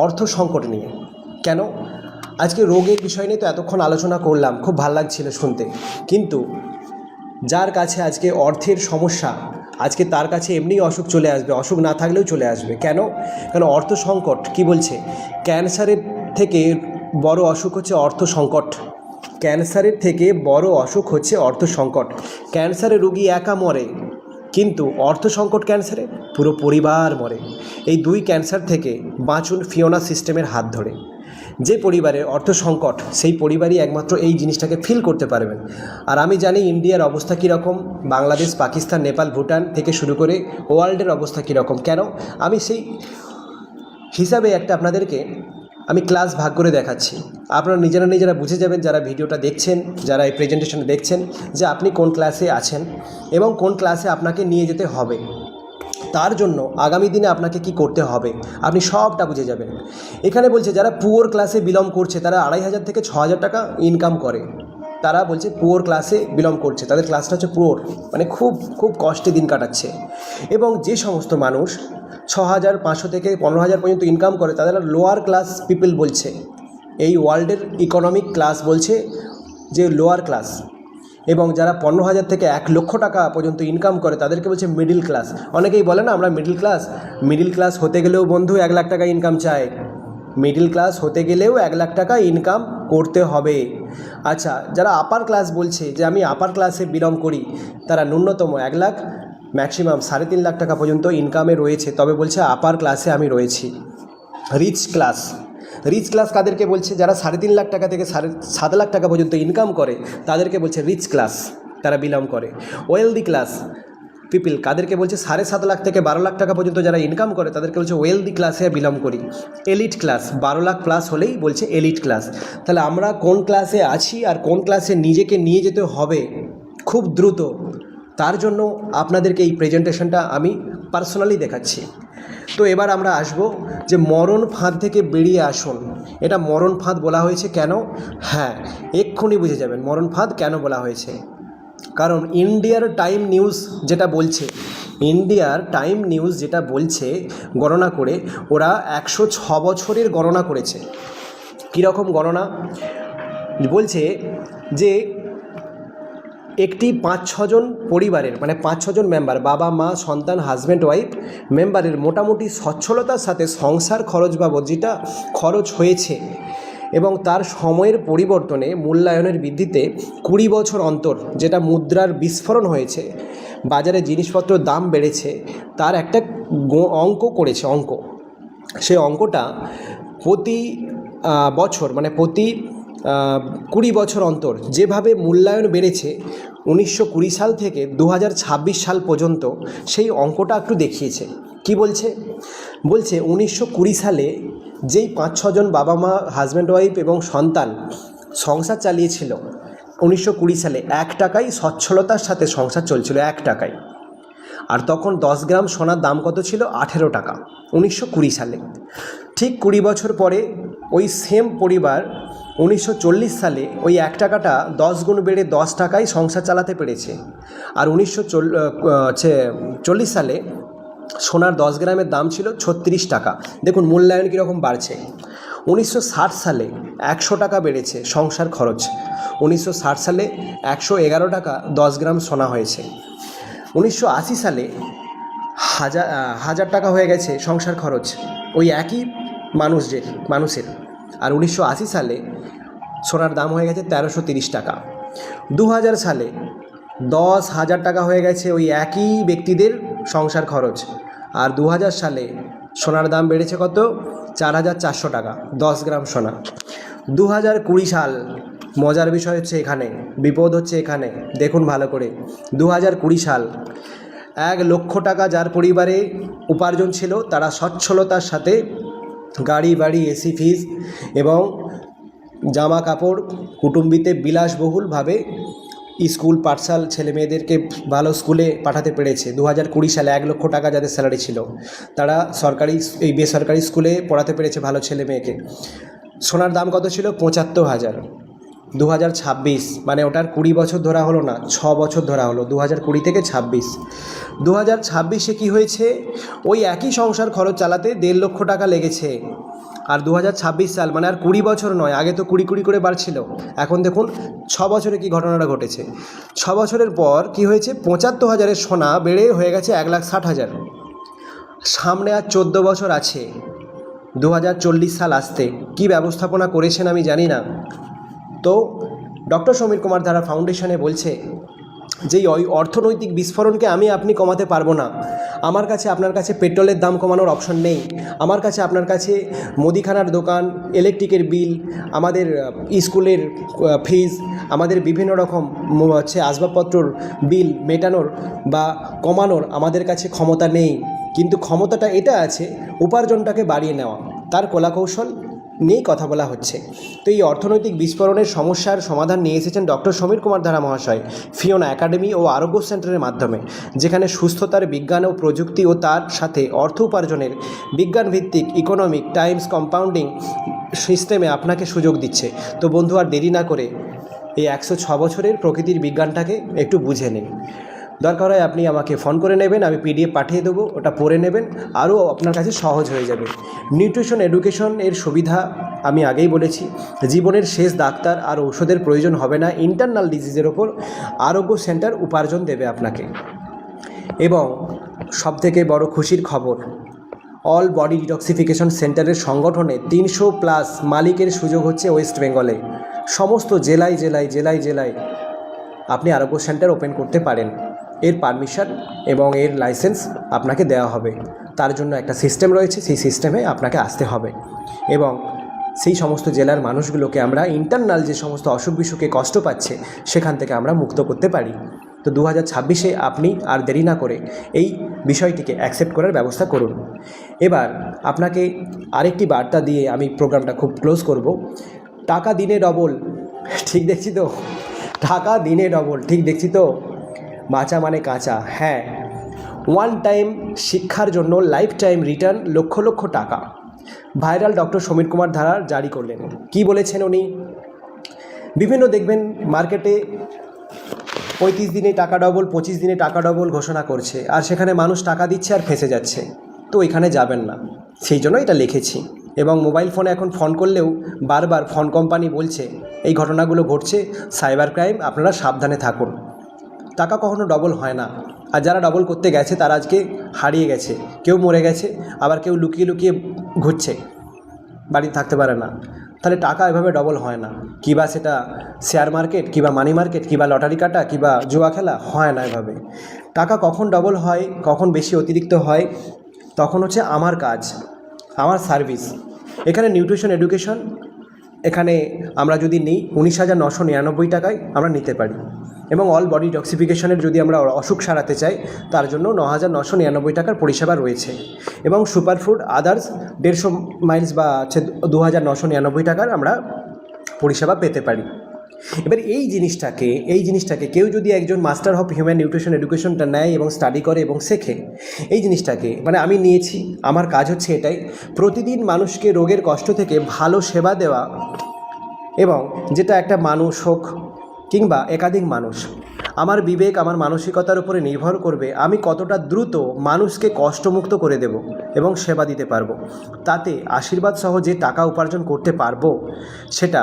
অর্থ সংকট নিয়ে। কেন আজকে রোগের বিষয় নিয়ে তো এতক্ষণ আলোচনা করলাম, খুব ভালো লাগছিল শুনতে, কিন্তু যার কাছে আজকে অর্থের সমস্যা, আজকে তার কাছে এমনি অসুখ চলে আসবে, অসুখ না থাকলেও চলে আসবে। কেন অর্থ সংকট কি বলছে, ক্যান্সারের থেকে বড় অসুখ হচ্ছে অর্থ সংকট। ক্যান্সারের থেকে বড় অসুখ হচ্ছে অর্থ সংকট। ক্যান্সারের রোগী একা মরে, কিন্তু অর্থ সংকট ক্যান্সারে পুরো পরিবার মরে। এই দুই ক্যান্সার থেকে বাঁচুন ফিওনা সিস্টেমের হাত ধরে। যে পরিবারের অর্থ সংকট, সেই পরিবারই একমাত্র এই জিনিসটাকে ফিল করতে পারবেন। আর আমি জানি ইন্ডিয়ার অবস্থা কীরকম, বাংলাদেশ, পাকিস্তান, নেপাল, ভুটান থেকে শুরু করে ওয়ার্ল্ডের অবস্থা কীরকম। কেন আমি সেই হিসাবে একটা আপনাদেরকে আমি ক্লাস ভাগ করে দেখাচ্ছি। আপনারা নিজেরা বুঝে যাবেন, যারা ভিডিওটা দেখছেন, যারা এই প্রেজেন্টেশন দেখছেন, যে আপনি কোন ক্লাসে আছেন এবং কোন ক্লাসে আপনাকে নিয়ে যেতে হবে। তার জন্য আগামী দিনে আপনাকে কি করতে হবে আপনি সবটা বুঝে যাবেন। এখানে বলছে যারা পুয়ার ক্লাসে বিলং করছে, তারা 2500 থেকে 6000 টাকা ইনকাম করে। তারা বলছে পুয়ার ক্লাসে বিলং করছে, তাদের ক্লাসটা হচ্ছে পুয়ার, মানে খুব খুব কষ্টে দিন কাটাচ্ছে। এবং যে সমস্ত মানুষ 6500 থেকে 15000 পর্যন্ত ইনকাম করে, তাদের লোয়ার ক্লাস পিপল বলছে। এই ওয়ার্ল্ডের ইকোনমিক ক্লাস বলছে যে লোয়ার ক্লাস। এবং যারা 15000 থেকে 1 লক্ষ টাকা পর্যন্ত ইনকাম করে, তাদেরকে বলছে মিডিল ক্লাস। অনেকেই বলে না আমরা মিডিল ক্লাস হতে গেলেও বন্ধু 1 লাখ টাকা ইনকাম চাই। মিডিল ক্লাস হতে গেলেও 1 লাখ টাকা ইনকাম করতে হবে। আচ্ছা, যারা আপার ক্লাস বলছে যে আমি আপার ক্লাসে বিলং করি, তারা ন্যূনতম 1 লাখ, ম্যাক্সিমাম 3.5 লাখ টাকা পর্যন্ত ইনকামে রয়েছে, তবে বলছে আপার ক্লাসে আমি রয়েছি। রিচ ক্লাস কাদেরকে বলছে, যারা 3.5 লাখ টাকা থেকে 7 লাখ টাকা পর্যন্ত ইনকাম করে, তাদেরকে বলছে রিচ ক্লাস, তারা বিলং করে। ওয়েলদি ক্লাস পিপল কাদেরকে বলছে, 7.5 লাখ থেকে 12 লাখ টাকা পর্যন্ত যারা ইনকাম করে, তাদেরকে বলছে ওয়েলদি ক্লাসে বিলং করি। এলিট ক্লাস 12 লাখ প্লাস হলেই বলছে এলিট ক্লাস। তাহলে আমরা কোন ক্লাসে আছি আর কোন ক্লাসে নিজেকে নিয়ে যেতে হবে খুব দ্রুত, তার জন্য আপনাদেরকে এই প্রেজেন্টেশনটা আমি পার্সোনালি দেখাচ্ছি। তো এবার আমরা আসব যে মরণ ফাঁদ থেকে বেরিয়ে আসুন। এটা মরণ ফাঁদ বলা হয়েছে কেন? হ্যাঁ, এক্ষুনি বুঝে যাবেন মরণ ফাঁদ কেন বলা হয়েছে। কারণ ইন্ডিয়ার টাইম নিউজ যেটা বলছে গণনা করে, ওরা 106 বছরের গণনা করেছে। কীরকম গণনা বলছে যে একটি 5-6 জন পরিবারের, মানে 5-6 জন মেম্বার, বাবা মা সন্তান হাজব্যান্ড ওয়াইফ মেম্বারের মোটামুটি সচ্ছলতার সাথে সংসার খরচ বাবদ যেটা খরচ হয়েছে এবং তার সময়ের পরিবর্তনে মূল্যায়নের বৃদ্ধিতে 20 বছর অন্তর যেটা মুদ্রার বিস্ফোরণ হয়েছে, বাজারে জিনিসপত্রের দাম বেড়েছে, তার একটা অঙ্ক করেছে। সেই অঙ্কটা প্রতি বছর, মানে প্রতি 20 বছর অন্তর যেভাবে মূল্যায়ন বেড়েছে 1920 সাল থেকে 2026 সাল পর্যন্ত, সেই অঙ্কটা একটু দেখিয়েছে। কি বলছে 1920 সালে যেই 5-6 জন বাবা মা হাজব্যান্ড ওয়াইফ এবং সন্তান সংসার চালিয়েছিল, 1920 সালে 1 টাকায় সচ্ছলতার সাথে সংসার চলছিল, 1 টাকায়। আর তখন 10 গ্রাম সোনার দাম কত ছিল? 18 টাকা 1920 সালে। ঠিক 20 বছর পরে ওই সেম পরিবার 1940 সালে ওই 1 টাকাটা 10 গুণ বেড়ে 10 টাকায় সংসার চালাতে পেরেছে। আর 1940 সালে সোনার 10 গ্রামের দাম ছিল 36 টাকা। দেখুন মূল্যায়ন কীরকম বাড়ছে। 1960 সালে 100 টাকা বেড়েছে সংসার খরচ। 1960 সালে 111 টাকা 10 গ্রাম সোনা হয়েছে। 1980 সালে 1000 টাকা হয়ে গেছে সংসার খরচ ওই একই মানুষের। আর 1980 সালে সোনার দাম হয়ে গেছে 1330 টাকা। 2000 সালে 10,000 টাকা হয়ে গেছে ওই একই ব্যক্তিদের সংসার খরচ। আর 2000 সালে সোনার দাম বেড়েছে কত? 4,400 টাকা 10 গ্রাম সোনা। 2020 সাল, মজার বিষয় হচ্ছে এখানে, বিপদ হচ্ছে এখানে, দেখুন ভালো করে। 2020 সাল 1 লক্ষ টাকা যার পরিবারে উপার্জন ছিল, তারা সচ্ছলতার সাথে গাড়ি বাড়ি এসি ফ্রিজ এবং জামা কাপড় কুটুম্বিতে বিলাসবহুলভাবে স্কুল পাঠশাল ছেলে মেয়েদেরকে ভালো স্কুলে পাঠাতে পেরেছে। 2020 সালে 1 লক্ষ টাকা যাদের স্যালারি ছিল, তারা সরকারি এই বেসরকারি স্কুলে পড়াতে পেরেছে ভালো ছেলে মেয়েকে। সোনার দাম কত ছিল? 75,000। 2026 মানে ওটার 20 বছর ধরা হলো না, 6 বছর ধরা হলো, 2020 থেকে 26। 2026-এ কী হয়েছে? ওই একই সংসার খরচ চালাতে 1.5 লক্ষ টাকা লেগেছে। আর 2026 সাল মানে আর 20 বছর নয়, আগে তো 20 করে বাড়ছিল, এখন দেখুন 6 বছরে কি ঘটনাটা ঘটেছে। 6 বছরের পর কি হয়েছে? 75,000-এর সোনা বেড়ে হয়ে গেছে 1,60,000। সামনে আর 14 বছর আছে, 2040 সাল আসতে। কি ব্যবস্থাপনা করেছেন আমি জানি না। তো ডক্টর সমীর কুমার ধারা ফাউন্ডেশনে বলছে যে ওই অর্থনৈতিক বিস্ফোরণকে আপনি কমাতে পারবো না। আমার কাছে আপনার কাছে পেট্রোলের দাম কমানোর অপশন নেই। আমার কাছে আপনার কাছে মুদিখানার দোকান, ইলেকট্রিকের বিল, আমাদের স্কুলের ফিজ, আমাদের বিভিন্ন রকম আসবাবপত্রর বিল মেটানোর বা কমানোর আমাদের কাছে ক্ষমতা নেই। কিন্তু ক্ষমতাটা এটা আছে উপার্জনটাকে বাড়িয়ে নেওয়া, তার কলাকৌশল নিয়েই কথা বলা হচ্ছে। তো এই অর্থনৈতিক বিস্ফোরণের সমস্যার সমাধান নিয়ে এসেছেন ডক্টর সমীর কুমার ধারা মহাশয় ফিওনা একাডেমি ও আরোগ্য সেন্টারের মাধ্যমে, যেখানে সুস্থতার বিজ্ঞান ও প্রযুক্তি ও তার সাথে অর্থ উপার্জনের বিজ্ঞানভিত্তিক ইকোনমিক টাইমস কম্পাউন্ডিং সিস্টেমে আপনাকে সুযোগ দিচ্ছে। তো বন্ধু, আর দেরি না করে এই 106 বছরের প্রকৃতির বিজ্ঞানটাকে একটু বুঝে নিন। দরকার হয় আপনি আমাকে ফোন করে নেবেন, আমি PDF পাঠিয়ে দেবো, ওটা পড়ে নেবেন, আরও আপনার কাছে সহজ হয়ে যাবে। নিউট্রিশন এডুকেশন এর সুবিধা আমি আগেই বলেছি। জীবনের শেষ ডাক্তার আর ঔষধের প্রয়োজন হবে না। ইন্টারনাল ডিজিজের ওপর আরোগ্য সেন্টার উপার্জন দেবে আপনাকে। এবং সবথেকে বড় খুশির খবর, অল বডি ডিটক্সিফিকেশন সেন্টারের সংগঠনে 300+ মালিকের সুযোগ হচ্ছে ওয়েস্ট বেঙ্গলে। সমস্ত জেলায় জেলায় জেলায় জেলায় আপনি আরোগ্য সেন্টার ওপেন করতে পারেন। এর পারমিশন এবং এর লাইসেন্স আপনাকে দেওয়া হবে। তার জন্য একটা সিস্টেম রয়েছে, সেই সিস্টেমে আপনাকে আসতে হবে এবং সেই সমস্ত জেলার মানুষগুলোকে আমরা ইন্টারনাল যে সমস্ত অসুখ বিসুখে কষ্ট পাচ্ছে সেখান থেকে আমরা মুক্ত করতে পারি। তো 2026-এ আপনি আর দেরি না করে এই বিষয়টিকে অ্যাকসেপ্ট করার ব্যবস্থা করুন। এবার আপনাকে আরেকটি বার্তা দিয়ে আমি প্রোগ্রামটা খুব ক্লোজ করব। টাকা দিনে ডবল, ঠিক দেখছি তো? টাকা দিনে ডবল, ঠিক দেখছি তো? বাঁচা মানে কাঁচা। হ্যাঁ, ওয়ান টাইম শিক্ষার জন্য life time return lakh lakh টাকা ভাইরাল ডক্টর সমীর কুমার ধারা জারি করলেন। কি বলেছেন উনি? বিভিন্ন দেখবেন মার্কেটে 35 দিনে টাকা ডবল, 25 দিনে টাকা ডবল ঘোষণা করছে, আর সেখানে মানুষ টাকা দিচ্ছে আর ফেঁসে যাচ্ছে। তো এখানে যাবেন না, সেই জন্য এটা লিখেছি। এবং মোবাইল ফোনে এখন ফোন করলেও বারবার ফোন কোম্পানি বলছে এই ঘটনাগুলো ঘটছে, সাইবার ক্রাইম, আপনারা সাবধানে থাকুন। টাকা কখনো ডবল হয় না। আর যারা ডবল করতে গেছে তারা আজকে হারিয়ে গেছে, কেউ মরে গেছে, আবার কেউ লুকিয়ে লুকিয়ে ঘুরছে, বাড়ি থাকতে পারে না। তাহলে টাকা এভাবে ডবল হয় না। কিবা সেটা শেয়ার মার্কেট, কিবা মানি মার্কেট, কিবা লটারি কাটা, কিবা জুয়া খেলা, হয় না এভাবে। টাকা কখন ডবল হয়, কখন বেশি অতিরিক্ত হয়, তখন হচ্ছে আমার কাজ, আমার সার্ভিস। এখানে নিউট্রিশন এডুকেশন এখানে আমরা যদি নিই 19,999 টাকায় আমরা নিতে পারি। এবং অল বডি ডিটক্সিফিকেশনের যদি আমরা অসুখ সারাতে চাই তার জন্য 9,999 টাকার পরিষেবা রয়েছে। এবং সুপারফুড আদার্স 150 মাইলস বা 2,999 টাকার আমরা পরিষেবা পেতে পারি। এবার এই জিনিসটাকে কেউ যদি একজন মাস্টার অফ হিউম্যান নিউট্রিশন এডুকেশনটা নেয় এবং স্টাডি করে এবং শেখে, এই জিনিসটাকে মানে আমি নিয়েছি, আমার কাজ হচ্ছে এটাই, প্রতিদিন মানুষকে রোগের কষ্ট থেকে ভালো সেবা দেওয়া। এবং যেটা একটা মানুষ হোক কিংবা একাধিক মানুষ, আমার বিবেক, আমার মানসিকতার উপরে নির্ভর করবে আমি কতটা দ্রুত মানুষকে কষ্টমুক্ত করে দেব এবং সেবা দিতে পারবো। তাতে আশীর্বাদ সহ যে টাকা উপার্জন করতে পারবো সেটা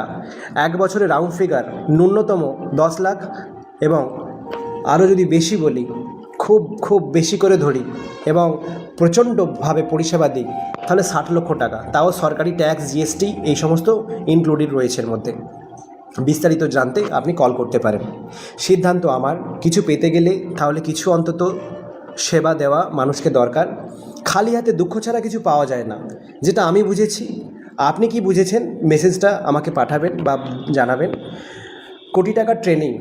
1 বছরে রাউন্ড ফিগার ন্যূনতম 10 লাখ, এবং আরও যদি বেশি বলি, খুব বেশি করে ধরি এবং প্রচণ্ডভাবে পরিষেবা দিই, তাহলে 60 লক্ষ টাকা, তাও সরকারি ট্যাক্স, GST এই সমস্ত ইনক্লুডেড রয়েছে এর মধ্যে। বিস্তারিত জানতে আপনি কল করতে পারেন। সিদ্ধান্ত আমার, কিছু পেতে গেলে তাহলে কিছু অন্তত সেবা দেওয়া মানুষকে দরকার। খালি হাতে দুঃখ ছাড়া কিছু পাওয়া যায় না, যেটা আমি বুঝেছি। আপনি কি বুঝেছেন মেসেজটা আমাকে পাঠাবেন বা জানাবেন। কোটি টাকার ট্রেনিং,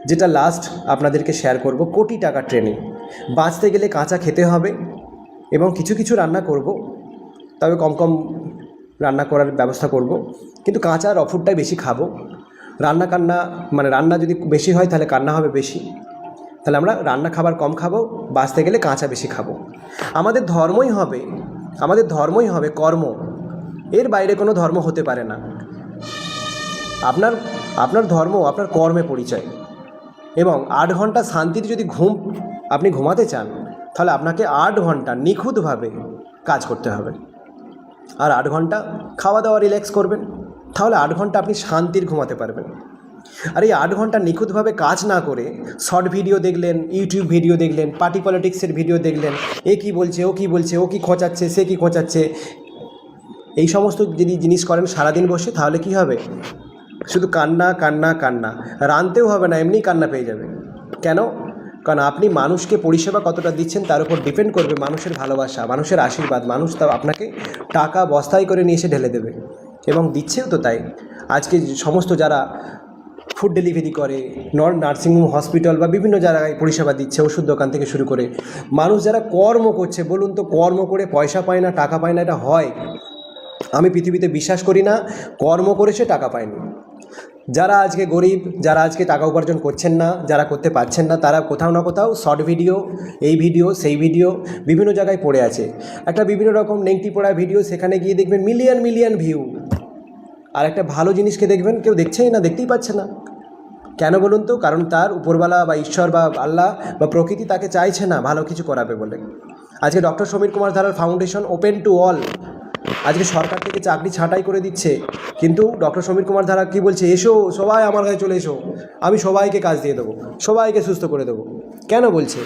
যেটা লাস্ট আপনাদেরকে শেয়ার করব, কোটি টাকার ট্রেনিং। বাঁচতে গেলে কাঁচা খেতে হবে এবং কিছু কিছু রান্না করব, তবে কম কম রান্না করার ব্যবস্থা করব, কিন্তু কাঁচা আর অফুরটাই বেশি খাবো। রান্না যদি বেশি হয় তাহলে কান্না হবে বেশি। তাহলে আমরা রান্না খাবার কম খাবো, বাঁচতে গেলে কাঁচা বেশি খাবো। আমাদের ধর্মই হবে কর্ম, এর বাইরে কোনো ধর্ম হতে পারে না। আপনার ধর্ম আপনার কর্মে পরিচয়। এবং 8 ঘন্টা শান্তিতে যদি আপনি ঘুমাতে চান, তাহলে আপনাকে 8 ঘন্টা নিখুঁতভাবে কাজ করতে হবে। আর 8 ঘন্টা খাওয়া দাওয়া রিল্যাক্স করবেন, তাহলে 8 ঘন্টা আপনি শান্তির ঘুমাতে পারবেন। আর এই 8 ঘন্টা নিখুঁতভাবে কাজ না করে শর্ট ভিডিও দেখলেন, ইউটিউব ভিডিও দেখলেন, পার্টি পলিটিক্সের ভিডিও দেখলেন, এ কী বলছে, ও কী বলছে, ও কী খোঁচাচ্ছে, সে কী খোঁচাচ্ছে, এই সমস্ত যদি জিনিস করেন সারাদিন বসে, তাহলে কি হবে? শুধু কান্না কান্না কান্না, রানতেও হবে না, এমনিই কান্না পেয়ে যাবে। কেন? কারণ আপনি মানুষকে পরিষেবা কতটা দিচ্ছেন তার উপর ডিপেন্ড করবে মানুষের ভালোবাসা, মানুষের আশীর্বাদ। মানুষ তাও আপনাকে টাকা বস্তায় করে নিয়ে এসে ঢেলে দেবে, এবং দিচ্ছেও তো তাই। আজকে সমস্ত যারা ফুড ডেলিভারি করে, নার্সিংহোম, হসপিটাল বা বিভিন্ন জায়গায় পরিষেবা দিচ্ছে, ওষুধ দোকান থেকে শুরু করে, মানুষ যারা কর্ম করছে, বলুন তো, কর্ম করে পয়সা পায় না, টাকা পায় না, এটা হয়? আমি পৃথিবীতে বিশ্বাস করি না কর্ম করেছে টাকা পায়নি। যারা আজকে গরিব, যারা আজকে টাকা উপার্জন করছেন না, যারা করতে পারছেন না, তারা কোথাও না কোথাও শর্ট ভিডিও, এই ভিডিও সেই ভিডিও বিভিন্ন জায়গায় পড়ে আছে। একটা বিভিন্ন রকম নেংটি পড়া ভিডিও, সেখানে গিয়ে দেখবেন মিলিয়ন মিলিয়ন ভিউ। আর একটা ভালো জিনিসকে দেখবেন কেউ দেখছেই না, দেখতেই পাচ্ছে না। কেন বলুন তো? কারণ তার উপরওয়ালা বা ঈশ্বর বা আল্লাহ বা প্রকৃতি তাকে চাইছে না ভালো কিছু করাবে বলে। আজকে ডক্টর সমীর কুমার ধারার ফাউন্ডেশন ওপেন টু অল। আজকে সরকার থেকে চাকরি ছাঁটাই করে দিচ্ছে, কিন্তু ডক্টর সমীর কুমার ধারা কী বলছে? এসো সবাই আমার কাছে চলে এসো, আমি সবাইকে কাজ দিয়ে দেবো, সবাইকে সুস্থ করে দেবো। কেন বলছে?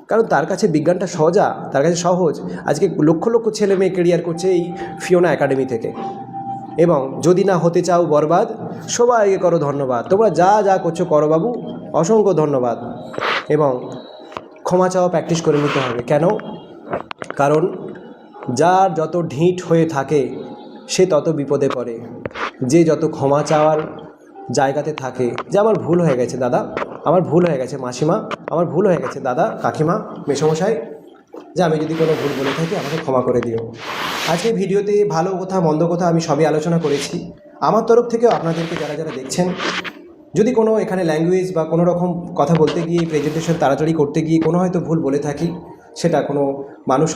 কারণ তার কাছে বিজ্ঞানটা সহজা, তার কাছে সহজ। আজকে লক্ষ লক্ষ ছেলে মেয়ে কেরিয়ার করছে এই ফিওনা একাডেমি থেকে। এবং যদি না হতে চাও বরবাদ, সবাইকে করো ধন্যবাদ। তোমরা যা যা করছো করো বাবু, অসংখ্য ধন্যবাদ। এবং ক্ষমা চাওয়া প্র্যাকটিস করে নিতে হবে। কেন? কারণ যার যত ঢিঁট হয়ে থাকে সে তত বিপদে পড়ে। যে যত ক্ষমা চাওয়ার জায়গাতে থাকে, যে আমার ভুল হয়ে গেছে দাদা, আমার ভুল হয়ে গেছে মাসিমা, আমার ভুল হয়ে গেছে দাদা, কাকিমা, মেসমশাই, যে আমি যদি কোনো ভুল বলে থাকি আমাকে ক্ষমা করে দিও। আজকে ভিডিওতে ভালো কথা মন্দ কথা আমি সবই আলোচনা করেছি। আমার তরফ থেকেও আপনাদেরকে যারা যারা দেখছেন, যদি কোনো এখানে ল্যাঙ্গুয়েজ বা কোনো রকম কথা বলতে গিয়ে, প্রেজেন্টেশন তাড়াতাড়ি করতে গিয়ে কোনো হয়তো ভুল বলে থাকি, সেটা কোনো মানুষ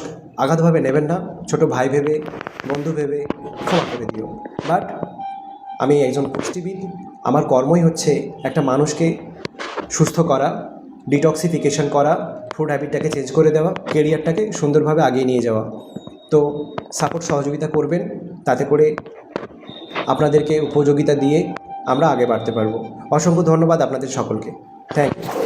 আঘাতভাবে নেবেন না, ছোট ভাই ভেবে, বন্ধু ভেবে ক্ষমা করে দিও। বাট আমি একজন পুষ্টিবিদ, আমার কর্মই হচ্ছে একটা মানুষকে সুস্থ করা, ডিটক্সিফিকেশন করা, ফুড হ্যাবিটটাকে চেঞ্জ করে দেওয়া, কেরিয়ারটাকে সুন্দরভাবে আগিয়ে নিয়ে যাওয়া। তো সাপোর্ট সহযোগিতা করবেন, তাতে করে আপনাদেরকে উপযোগিতা দিয়ে আমরা আগে বাড়তে পারবো। অসংখ্য ধন্যবাদ আপনাদের সকলকে। Thank you.